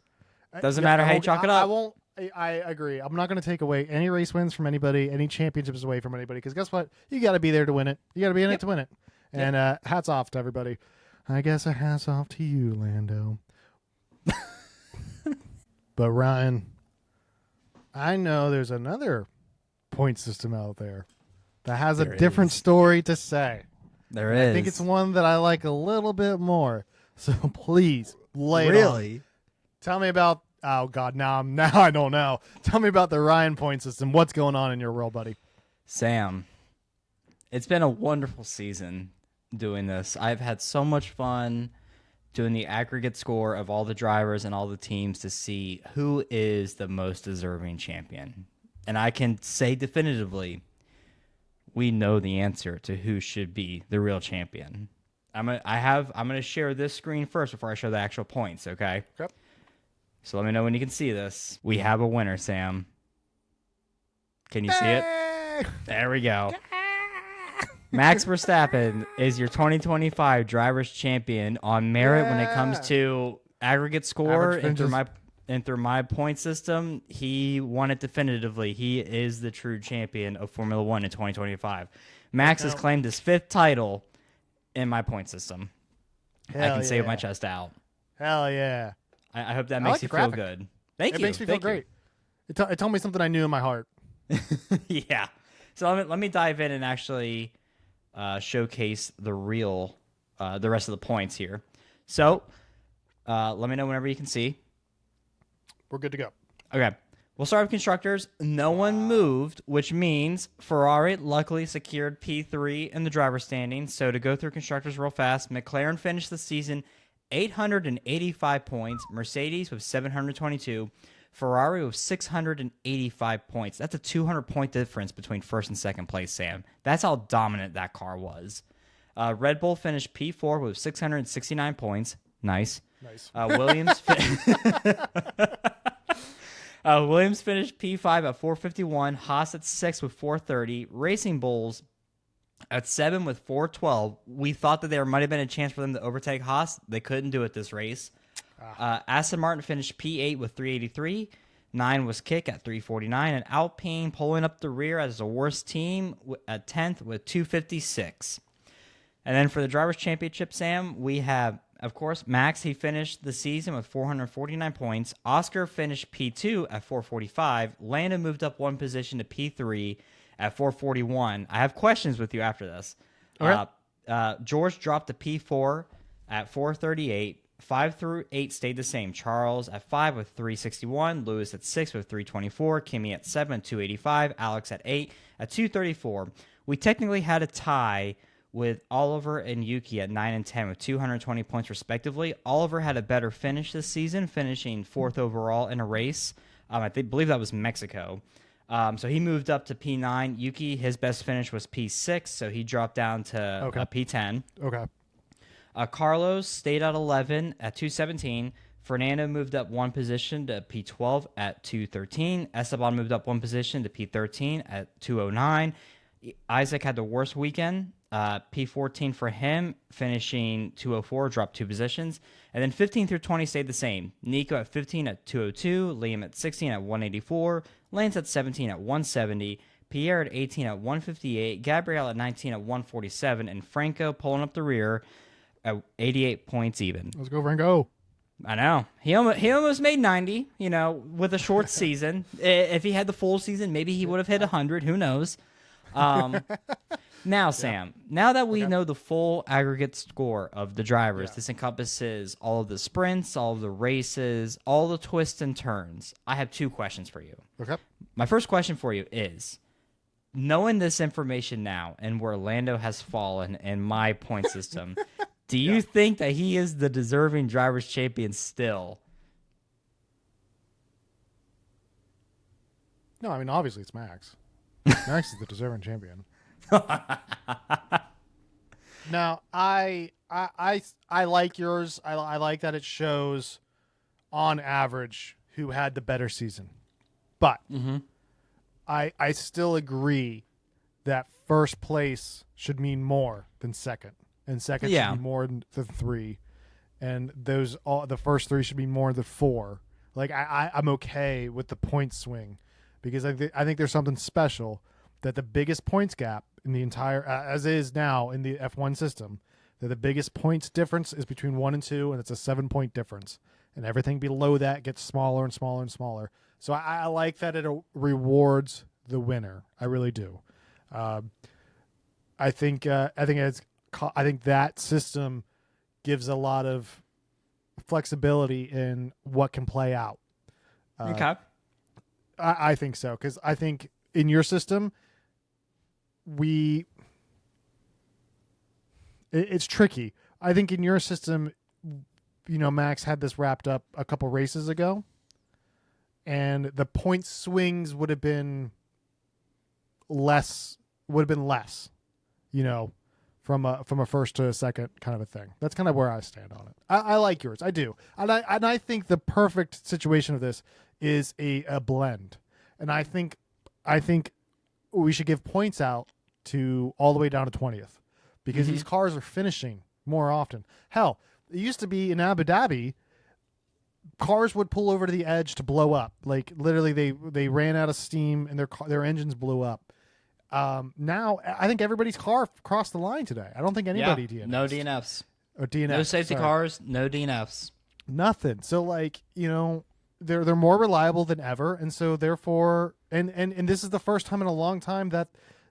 Doesn't matter how you chalk it up. I won't. I agree. I'm not going to take away any race wins from anybody, any championships away from anybody, because guess what? You got to be there to win it. You got to be in it to win it. And hats off to everybody. I guess a hats off to you, Lando. But Ryan, I know there's another point system out there that has a different story to say. There is. I think it's one that I like a little bit more. So please lay it on. Tell me about. Oh God, now I don't know. Tell me about the Ryan point system. What's going on in your world, buddy? Sam, it's been a wonderful season doing this. I've had so much fun doing the aggregate score of all the drivers and all the teams to see who is the most deserving champion. And I can say definitively, we know the answer to who should be the real champion. I'm gonna share this screen first before I show the actual points. Okay. Yep. So let me know when you can see this. We have a winner, Sam. Can you see it? There we go. Max Verstappen is your 2025 Drivers' Champion on merit when it comes to aggregate score and through my point system. He won it definitively. He is the true champion of Formula One in 2025. Max has claimed his 5th title in my point system. I can say with my chest out. Hell yeah. I hope that makes you feel good. Thank you. It makes me feel great. It told me something I knew in my heart. Yeah. So let me dive in and actually showcase the rest of the points here. So let me know whenever you can see. We're good to go. Okay. We'll start with constructors. No one moved, which means Ferrari luckily secured P3 in the driver's standings. So to go through constructors real fast, McLaren finished the season 885 points, Mercedes with 722, Ferrari with 685 points. That's a 200-point difference between first and second place, Sam. That's how dominant that car was. Red Bull finished P4 with 669 points. Nice. Williams Williams finished P5 at 451, Haas at 6 with 430, Racing Bulls at 7 with 412. We thought that there might have been a chance for them to overtake Haas. They couldn't do it this race. Aston Martin finished P8 with 383. 9 was Kick at 349. And Alpine pulling up the rear as the worst team at 10th with 256. And then for the Drivers' Championship, Sam, we have, of course, Max. He finished the season with 449 points. Oscar finished P2 at 445. Lando moved up 1 position to P3 at 441. I have questions with you after this. Okay. George dropped to P4 at 438. 5 through 8 stayed the same. Charles at 5 with 361. Lewis at 6 with 324. Kimi at 7 at 285. Alex at 8 at 234. We technically had a tie with Oliver and Yuki at 9 and 10 with 220 points respectively. Oliver had a better finish this season, finishing 4th overall in a race. I believe that was Mexico. So he moved up to P9. Yuki, his best finish was P6, so he dropped down to P10. Okay. Carlos stayed at 11 at 217. Fernando moved up 1 position to P12 at 213. Esteban moved up 1 position to P13 at 209. Isaac had the worst weekend. P14 for him, finishing 204, dropped 2 positions. And then 15 through 20 stayed the same. Nico at 15 at 202. Liam at 16 at 184. Lance at 17 at 170. Pierre at 18 at 158. Gabriel at 19 at 147. And Franco pulling up the rear at 88 points even. Let's go, Franco. I know. He almost made 90, with a short season. If he had the full season, maybe he would have hit 100. Who knows? Now, Sam, now that we know the full aggregate score of the drivers, this encompasses all of the sprints, all of the races, all the twists and turns. I have 2 questions for you. Okay. My first question for you is, knowing this information now and where Lando has fallen in my point system, do you think that he is the deserving drivers' champion still? No, I mean, obviously it's Max. Max is the deserving champion. Now, I like yours. I like that it shows, on average, who had the better season. But I still agree that first place should mean more than second, and second should be more than 3, and the first 3 should be more than 4. Like I'm okay with the point swing, because I think there's something special that the biggest points gap in the entire, as is now in the F1 system, that the biggest points difference is between 1 and 2, and it's a 7-point difference. And everything below that gets smaller and smaller and smaller. So I like that it rewards the winner. I really do. I think that system gives a lot of flexibility in what can play out. Okay. I think so, because I think in your system, it's tricky. I think in your system, Max had this wrapped up a couple races ago, and the point swings would have been less would have been less, from a first to a second kind of a thing. That's kind of where I stand on it. I like yours. I do. And I think the perfect situation of this is a blend. And I think we should give points out to all the way down to 20th because these cars are finishing more often. Hell, it used to be in Abu Dhabi, cars would pull over to the edge to blow up. Like literally they ran out of steam and their engines blew up. Now I think everybody's car crossed the line today. I don't think anybody DNF'd. No DNFs. Or DNFs. No safety cars, no DNFs. Nothing. So they're more reliable than ever, and so therefore and this is the first time in a long time that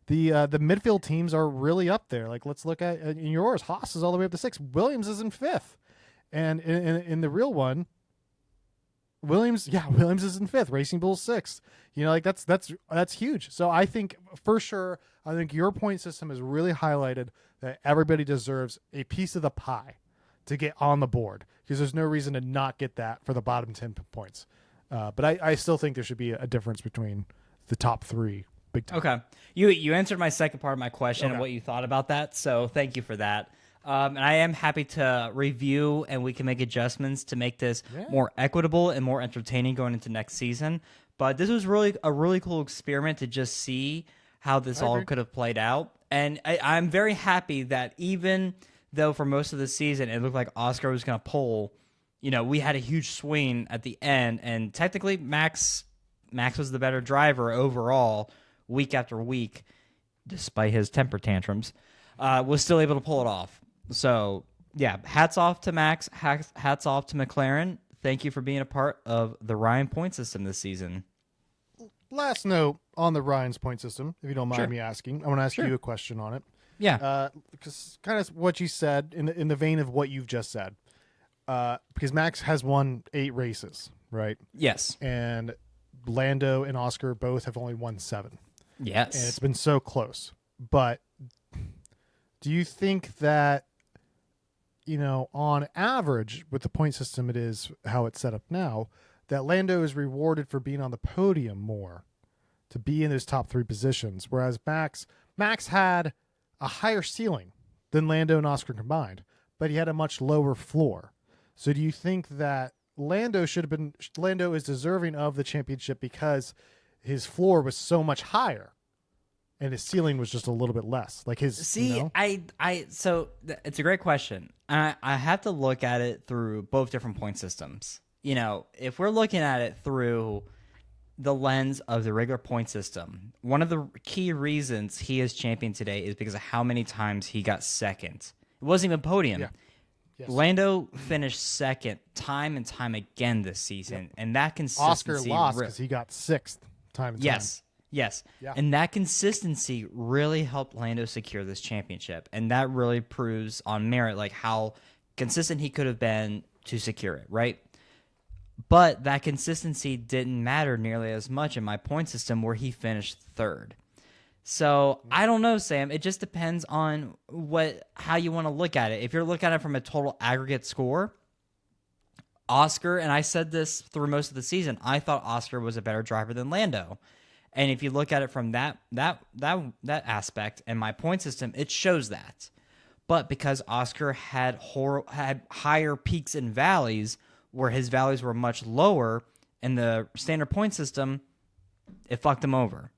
the midfield teams are really up there. Like let's look at in yours, Haas is all the way up to 6th. Williams is in 5th. And in the real one, Williams is in 5th. Racing Bull's 6th. That's huge. So I think for sure, your point system has really highlighted that everybody deserves a piece of the pie to get on the board because there's no reason to not get that for the bottom 10 points. But I still think there should be a difference between the top 3 big time. Okay. You answered my second part of my question and what you thought about that. So thank you for that. And I am happy to review and we can make adjustments to make this more equitable and more entertaining going into next season. But this was really a really cool experiment to just see how this all could have played out. And I'm very happy that even though for most of the season it looked like Oscar was going to pull, we had a huge swing at the end. And technically Max was the better driver overall week after week, despite his temper tantrums, was still able to pull it off. So, yeah, hats off to Max, hats off to McLaren. Thank you for being a part of the Ryan point system this season. Last note on the Ryan's point system, if you don't mind me asking. I want to ask you a question on it. Yeah. Because kind of what you said, in the vein of what you've just said. Because Max has won 8 races, right? Yes. And Lando and Oscar both have only won 7. Yes. And it's been so close. But do you think that, on average, with the point system it is how it's set up now, that Lando is rewarded for being on the podium more to be in those top 3 positions, whereas Max had a higher ceiling than Lando and Oscar combined, but he had a much lower floor. So do you think that Lando is deserving of the championship because his floor was so much higher and his ceiling was just a little bit less? Like his so it's a great question. I have to look at it through both different point systems. If we're looking at it through the lens of the regular point system, one of the key reasons he is champion today is because of how many times he got second. It wasn't even podium. Yeah. Yes. Lando finished second time and time again this season, and that consistency. Oscar lost because he got 6th time and time. Yes. Yeah. And that consistency really helped Lando secure this championship, and that really proves on merit like how consistent he could have been to secure it, right? But that consistency didn't matter nearly as much in my point system where he finished 3rd. So I don't know, Sam. It just depends on how you want to look at it. If you're looking at it from a total aggregate score, Oscar, and I said this through most of the season, I thought Oscar was a better driver than Lando. And if you look at it from that aspect and my point system, it shows that. But because Oscar had higher peaks and valleys, where his values were much lower in the standard point system, it fucked him over.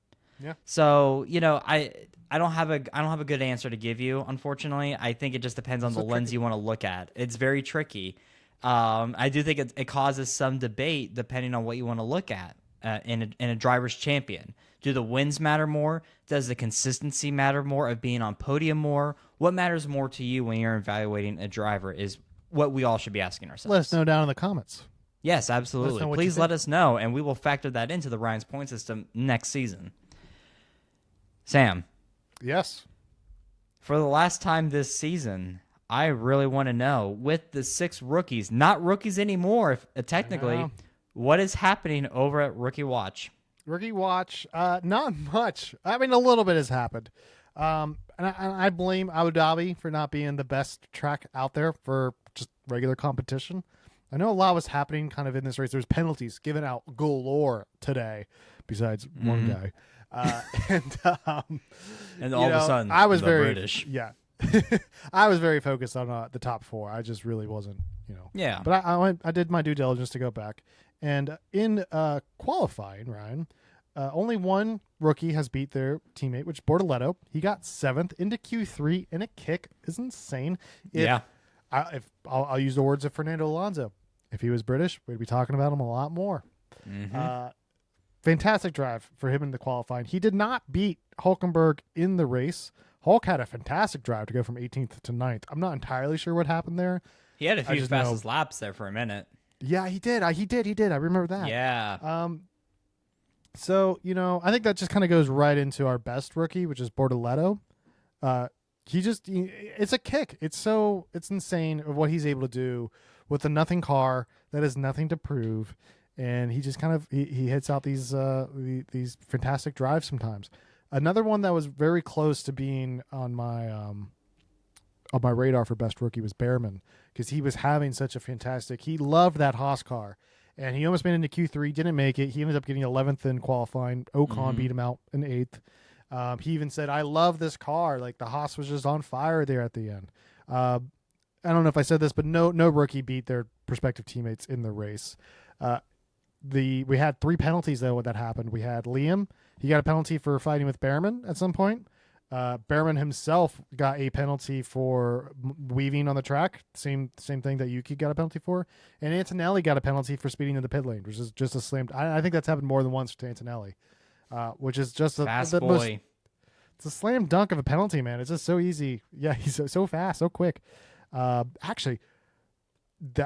Yeah. So, I don't have a good answer to give you, unfortunately. I think it just depends on the lens you want to look at. It's very tricky. I do think it causes some debate depending on what you want to look at in a driver's champion. Do the wins matter more? Does the consistency matter more of being on podium more? What matters more to you when you're evaluating a driver is what we all should be asking ourselves. Let us know down in the comments. Yes, absolutely. Please let us know, and we will factor that into the Ryan's point system next season. Sam. Yes. For the last time this season, I really want to know, with the 6 rookies, not rookies anymore, technically, what is happening over at Rookie Watch? Rookie Watch, not much. I mean, a little bit has happened. And I blame Abu Dhabi for not being the best track out there for just regular competition. I know a lot was happening kind of in this race. There's penalties given out galore today, besides one guy. And all of a sudden, I was very British. Yeah, I was very focused on the top 4. I just really wasn't, Yeah. But I did my due diligence to go back, and in qualifying, Ryan, only one rookie has beat their teammate, which is Bortoleto. He got 7th into Q3 in a kick. Is insane. I'll use the words of Fernando Alonso. If he was British, we'd be talking about him a lot more. Fantastic drive for him in the qualifying. He did not beat Hulkenberg in the race. Hulk had a fantastic drive to go from 18th to 9th. I'm not entirely sure what happened there. He had a few fastest laps there for a minute. Yeah, he did. He did. I remember that. Yeah. So, I think that just kind of goes right into our best rookie, which is Bortoleto. It's a kick. It's insane of what he's able to do with a nothing car that has nothing to prove. And he just kind of he hits out these fantastic drives sometimes. Another one that was very close to being on my radar for best rookie was Behrman, because he was having such a fantastic. He loved that Haas car, and he almost made it into Q3, didn't make it. He ended up getting 11th in qualifying. Ocon beat him out in 8th. He even said, "I love this car." Like, the Haas was just on fire there at the end. I don't know if I said this, but no rookie beat their prospective teammates in the race. We had 3 penalties though when that happened. We had Liam. He got a penalty for fighting with Behrman at some point. Behrman himself got a penalty for weaving on the track. Same thing that Yuki got a penalty for. And Antonelli got a penalty for speeding in the pit lane, which is just a slam. I think that's happened more than once to Antonelli, which is just fast boy. It's a slam dunk of a penalty, man. It's just so easy. Yeah, he's so fast, so quick. Actually,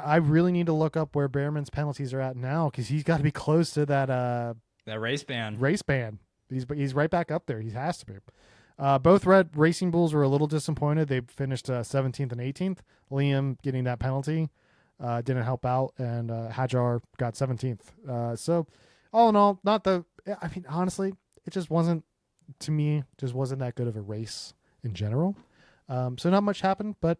I really need to look up where Behrman's penalties are at now, because he's got to be close to that race ban. He's right back up there. He has to be. Both Red Racing Bulls were a little disappointed. They finished 17th and 18th. Liam getting that penalty didn't help out, and Hajar got 17th. So all in all, honestly, it just wasn't, to me, that good of a race in general. So not much happened, but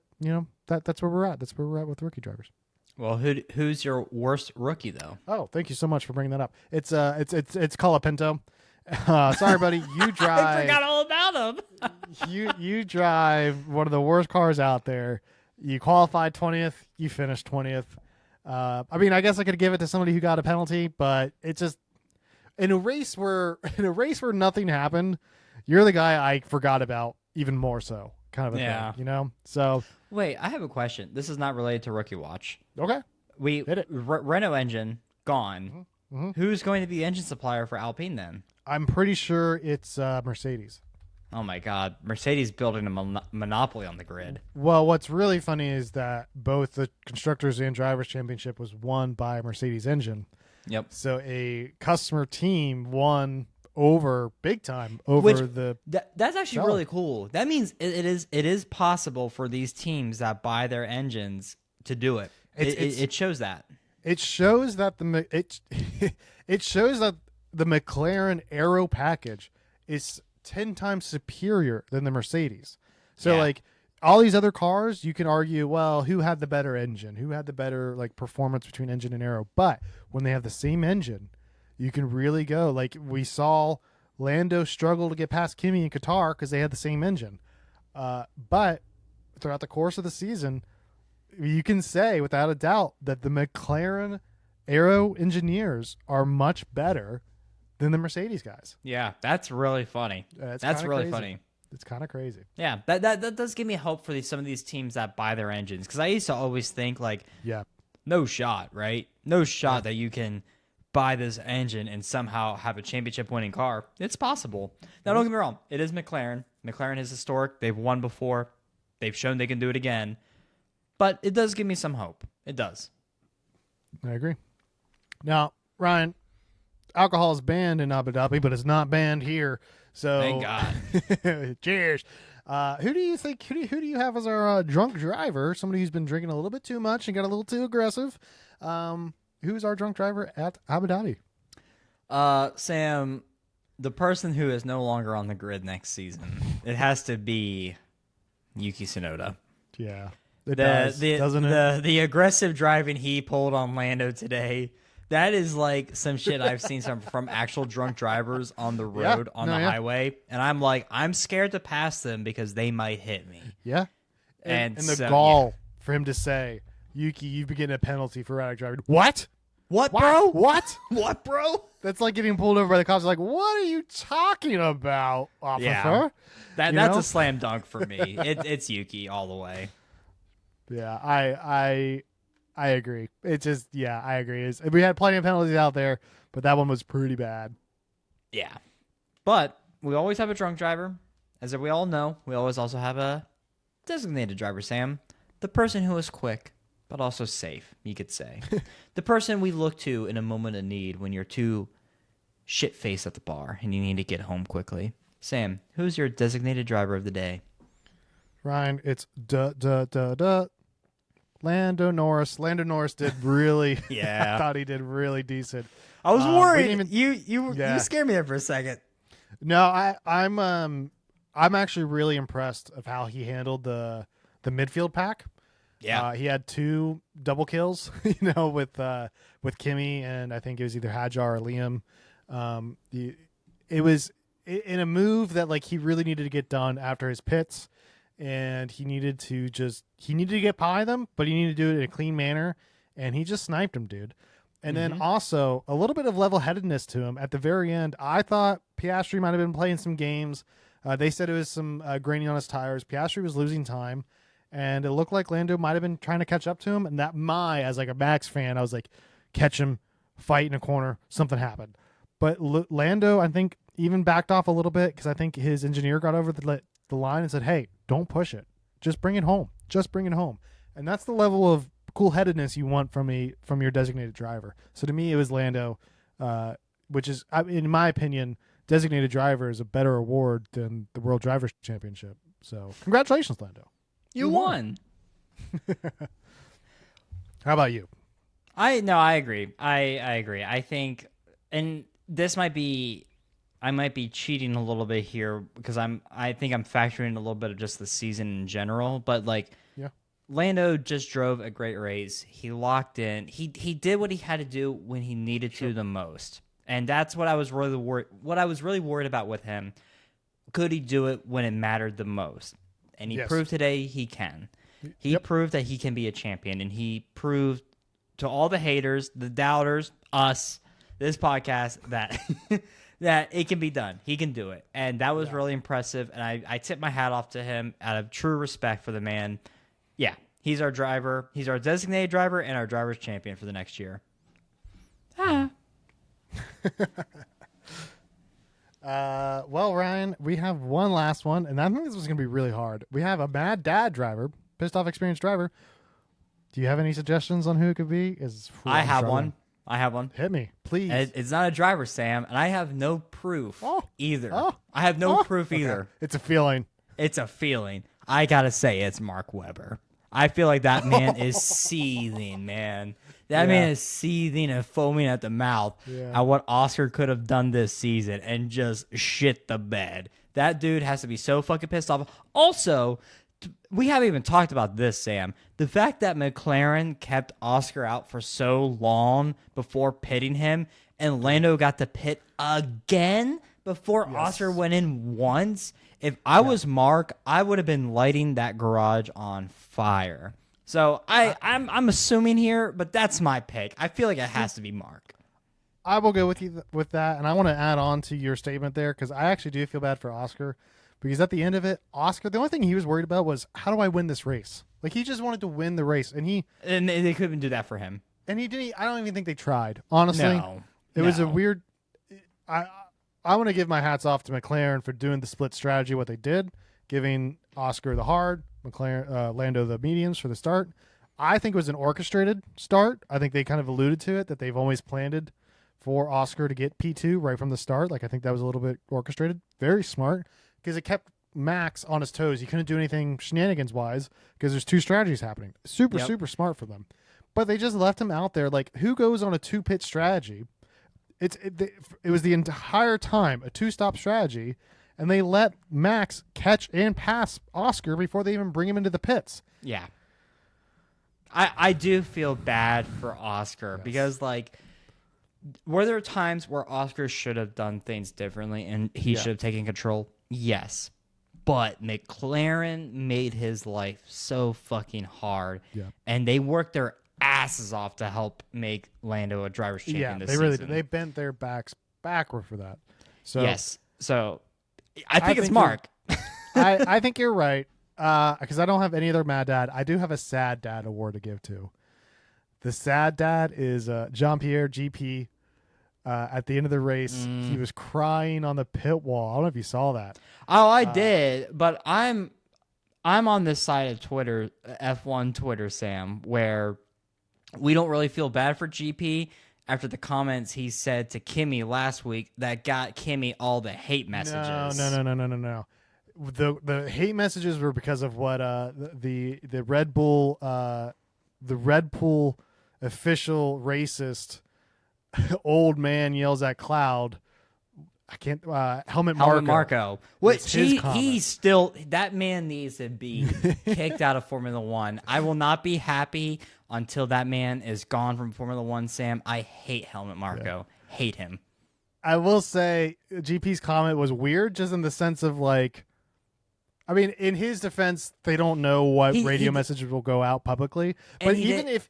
that's where we're at. That's where we're at with rookie drivers. Well, who's your worst rookie though? Oh, thank you so much for bringing that up. It's Colapinto. Sorry, buddy. You drive. I forgot all about him. you drive one of the worst cars out there. You qualified 20th. You finished 20th. I guess I could give it to somebody who got a penalty, but it's just in a race where nothing happened. You're the guy I forgot about even more so. Kind of a thing, So wait, I have a question. This is not related to Rookie Watch. Okay. Renault engine gone. Mm-hmm. Who's going to be the engine supplier for Alpine then? I'm pretty sure it's Mercedes. Oh my God, Mercedes building a monopoly on the grid. Well, what's really funny is that both the constructors and drivers championship was won by a Mercedes engine. Yep. So a customer team won big time that's actually really cool. That means it is possible for these teams that buy their engines to do it. It shows that. It shows that it shows that the McLaren aero package is 10 times superior than the Mercedes. So like all these other cars, you can argue, well, who had the better engine? Who had the better performance between engine and aero? But when they have the same engine, you can really go. Like, we saw Lando struggle to get past Kimi in Qatar because they had the same engine. But throughout the course of the season, you can say without a doubt that the McLaren aero engineers are much better than the Mercedes guys. Yeah, that's really funny. That's really funny. It's kind of crazy. Yeah, that does give me hope for some of these teams that buy their engines, because I used to always think no shot, right? No shot that you can buy this engine and somehow have a championship winning car. It's possible. Now, don't get me wrong. It is McLaren. McLaren is historic. They've won before. They've shown they can do it again. But it does give me some hope. It does. I agree. Now, Ryan, alcohol is banned in Abu Dhabi, but it's not banned here. So, thank God. Cheers. Who do you think? Who do you have as our drunk driver? Somebody who's been drinking a little bit too much and got a little too aggressive. Who's our drunk driver at Abu Dhabi? Sam, the person who is no longer on the grid next season. It has to be Yuki Tsunoda. Yeah, doesn't it? The aggressive driving he pulled on Lando today That is like some shit I've seen from actual drunk drivers on the road on the highway, and I'm like, I'm scared to pass them because they might hit me. Yeah, and the so, gall for him to say, Yuki, you've been getting a penalty for erratic driving. What? What, bro? What? What, bro? That's like getting pulled over by the cops. Like, what are you talking about, officer? Yeah. That's a slam dunk for me. It's Yuki all the way. Yeah, I agree. It's just, yeah, I agree. We had plenty of penalties out there, but that one was pretty bad. Yeah. But we always have a drunk driver. As we all know, we always also have a designated driver, Sam. The person who is quick, but also safe, you could say. The person we look to in a moment of need when you're too shit-faced at the bar and you need to get home quickly. Sam, who's your designated driver of the day? Ryan, it's Lando Norris. Lando Norris did really. Yeah, I thought he did really decent. I was worried. You scared me there for a second. No, I'm actually really impressed of how he handled the midfield pack. Yeah, he had 2 double kills, with Kimi and I think it was either Hadjar or Liam. It was in a move that like he really needed to get done after his pits. And he needed to get by them, but he needed to do it in a clean manner, and he just sniped him, dude. And then also a little bit of level-headedness to him at the very end. I thought Piastri might have been playing some games. They said it was some graining on his tires. Piastri was losing time, and it looked like Lando might have been trying to catch up to him. And as like a Max fan, I was like, catch him, fight in a corner, something happened. But Lando, I think, even backed off a little bit because I think his engineer got over the line and said, hey, don't push it. Just bring it home. And that's the level of cool-headedness you want from your designated driver. So to me, it was Lando, which is, in my opinion, designated driver is a better award than the World Drivers' Championship. So congratulations, Lando. You won. How about you? I agree. I agree. I think, and this might be, I might be cheating a little bit here because I think I'm factoring a little bit of just the season in general, but like Lando just drove a great race. He locked in. He did what he had to do when he needed to the most. And that's what I was really worried about with him. Could he do it when it mattered the most? And he proved today he can. He proved that he can be a champion, and he proved to all the haters, the doubters, us, this podcast that that it can be done. He can do it. And that was really impressive. And I tip my hat off to him out of true respect for the man. Yeah, he's our driver. He's our designated driver and our driver's champion for the next year. Well, Ryan, we have one last one, and I think this was going to be really hard. We have a mad dad driver, pissed off experienced driver. Do you have any suggestions on who it could be? I have one. Hit me, please. It's not a driver, Sam, and I have no proof either. I have no proof either. Okay. It's a feeling. It's a feeling. I got to say it's Mark Webber. I feel like that man is seething, man. That man is seething and foaming at the mouth at what Oscar could have done this season and just shit the bed. That dude has to be so fucking pissed off. Also, we haven't even talked about this, Sam. The fact that McLaren kept Oscar out for so long before pitting him, and Lando got to pit again before Oscar went in once. If I was Mark, I would have been lighting that garage on fire. So I'm assuming here, but that's my pick. I feel like it has to be Mark. I will go with you with that, and I want to add on to your statement there because I actually do feel bad for Oscar. Because at the end of it, Oscar, the only thing he was worried about was, how do I win this race? Like, he just wanted to win the race, and they couldn't do that for him. And he didn't. I don't even think they tried. Honestly, it was a weird. I want to give my hats off to McLaren for doing the split strategy. What they did, giving Oscar the hard, Lando the mediums for the start. I think it was an orchestrated start. I think they kind of alluded to it that they've always planned for Oscar to get P2 right from the start. Like, I think that was a little bit orchestrated. Very smart. Because it kept Max on his toes. He couldn't do anything shenanigans-wise because there's 2 strategies happening. Super smart for them. But they just left him out there. Like, who goes on a 2-pit strategy? It was the entire time a 2-stop strategy, and they let Max catch and pass Oscar before they even bring him into the pits. Yeah. I do feel bad for Oscar because, like, Were there times where Oscar should have done things differently and he should have taken control? Yes. But McLaren made his life so fucking hard. Yeah. And they worked their asses off to help make Lando a driver's champion this season. Really did. They bent their backs backward for that. So yes. So I think it's Mark. I think you're right. Because I don't have any other mad dad. I do have a sad dad award to give to. The sad dad is Jean-Pierre GP. At the end of the race, he was crying on the pit wall. I don't know if you saw that. Oh, I did, but I'm on this side of Twitter, F1 Twitter, Sam, where we don't really feel bad for GP after the comments he said to Kimmy last week that got Kimmy all the hate messages. No. The hate messages were because of what the Red Bull official racist old man yells at Cloud. I can't Helmut Marko. Which he still, that man needs to be kicked out of Formula One. I will not be happy until that man is gone from Formula One, Sam. I hate Helmut Marko. Yeah. Hate him. I will say GP's comment was weird, just in the sense of like, I mean, in his defense, they don't know what radio messages will go out publicly. But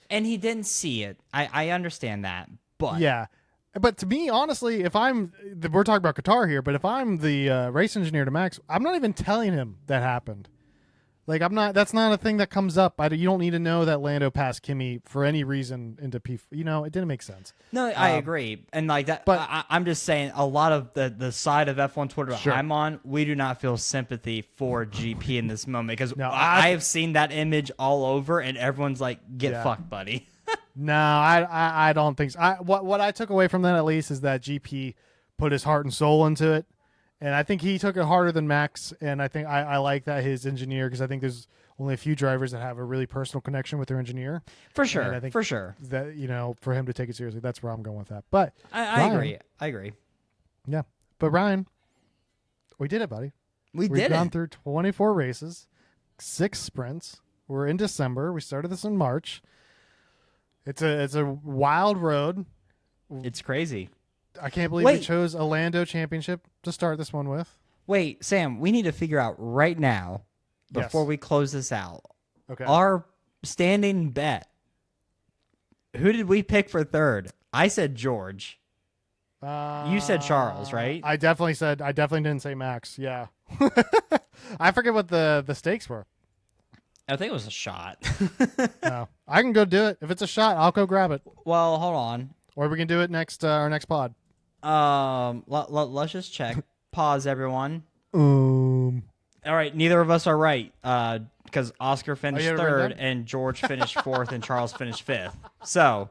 and he didn't see it. I understand that. But yeah. But to me, honestly, we're talking about Qatar here, but if I'm the race engineer to Max, I'm not even telling him that happened. Like, that's not a thing that comes up. You don't need to know that Lando passed Kimi for any reason into P. It didn't make sense. No, I agree. And like that, but I'm just saying a lot of the side of F1 Twitter I'm on, we do not feel sympathy for GP in this moment because I have seen that image all over and everyone's like, get fucked, buddy. No, I don't think so. What I took away from that at least is that GP put his heart and soul into it, and I think he took it harder than Max. And I think I like that his engineer, because I think there's only a few drivers that have a really personal connection with their engineer. For sure, I think for sure that for him to take it seriously, that's where I'm going with that. But I agree. I agree. Yeah, but Ryan, we did it, buddy. We've gone through 24 races, 6 sprints. We're in December. We started this in March. It's a wild road. It's crazy. I can't believe we chose a Lando championship to start this one with. Wait, Sam, we need to figure out right now, before we close this out, our standing bet. Who did we pick for third? I said George. You said Charles, right? I definitely didn't say Max. Yeah. I forget what the stakes were. I think it was a shot. No, I can go do it. If it's a shot, I'll go grab it. Well, hold on. Or we can do it next our next pod. Let's just check. Pause, everyone. All right, neither of us are right. Because Oscar finished third and George finished fourth and Charles finished fifth. So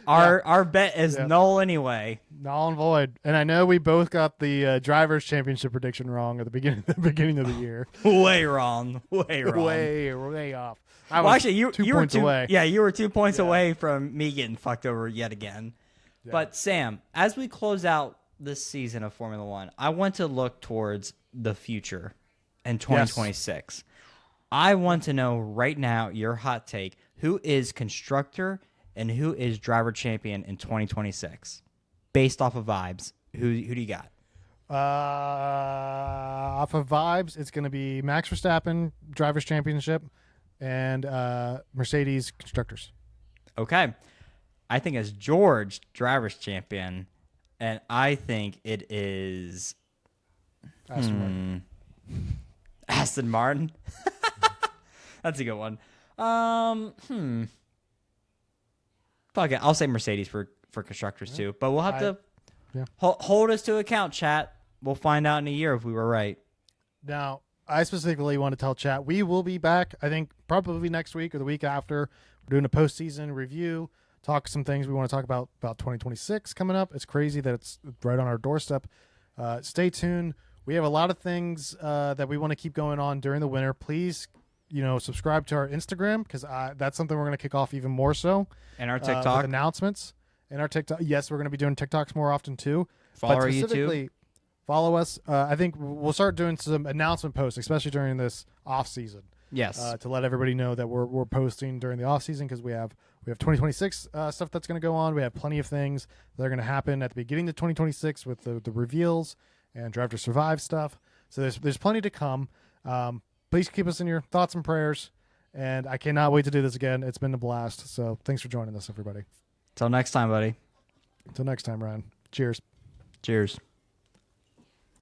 our bet is null anyway. Null and void. And I know we both got the drivers' championship prediction wrong at the beginning of the year. Way wrong. Way off. Actually, you were 2 away. Yeah, you were 2 points away from me getting fucked over yet again. Yeah. But Sam, as we close out this season of Formula One, I want to look towards the future in 2026. Yes. I want to know right now your hot take. Who is constructor and who is driver champion in 2026? Based off of vibes, who do you got? Off of vibes, it's going to be Max Verstappen, Drivers' Championship, and Mercedes Constructors. Okay. I think it's George, Drivers' Champion, and I think it is Aston Martin. Aston Martin? That's a good one. Fuck it. I'll say Mercedes for constructors too, but we'll have to hold us to account, chat. We'll find out in a year if we were right. Now, I specifically want to tell chat we will be back. I think probably next week or the week after. We're doing a postseason review, talk some things we want to talk about 2026 coming up. It's crazy that it's right on our doorstep. Stay tuned. We have a lot of things that we want to keep going on during the winter. Please, subscribe to our Instagram, because that's something we're going to kick off even more so. And our TikTok with announcements. And our TikTok. Yes, we're going to be doing TikToks more often too. Follow our YouTube. Follow us. I think we'll start doing some announcement posts, especially during this off season. Yes. To let everybody know that we're posting during the off season, because we have 2026 stuff that's going to go on. We have plenty of things that are going to happen at the beginning of 2026 with the reveals and Drive to Survive stuff. So there's plenty to come. Please keep us in your thoughts and prayers. And I cannot wait to do this again. It's been a blast. So thanks for joining us, everybody. Till next time, buddy. Until next time, Ryan. Cheers. Cheers.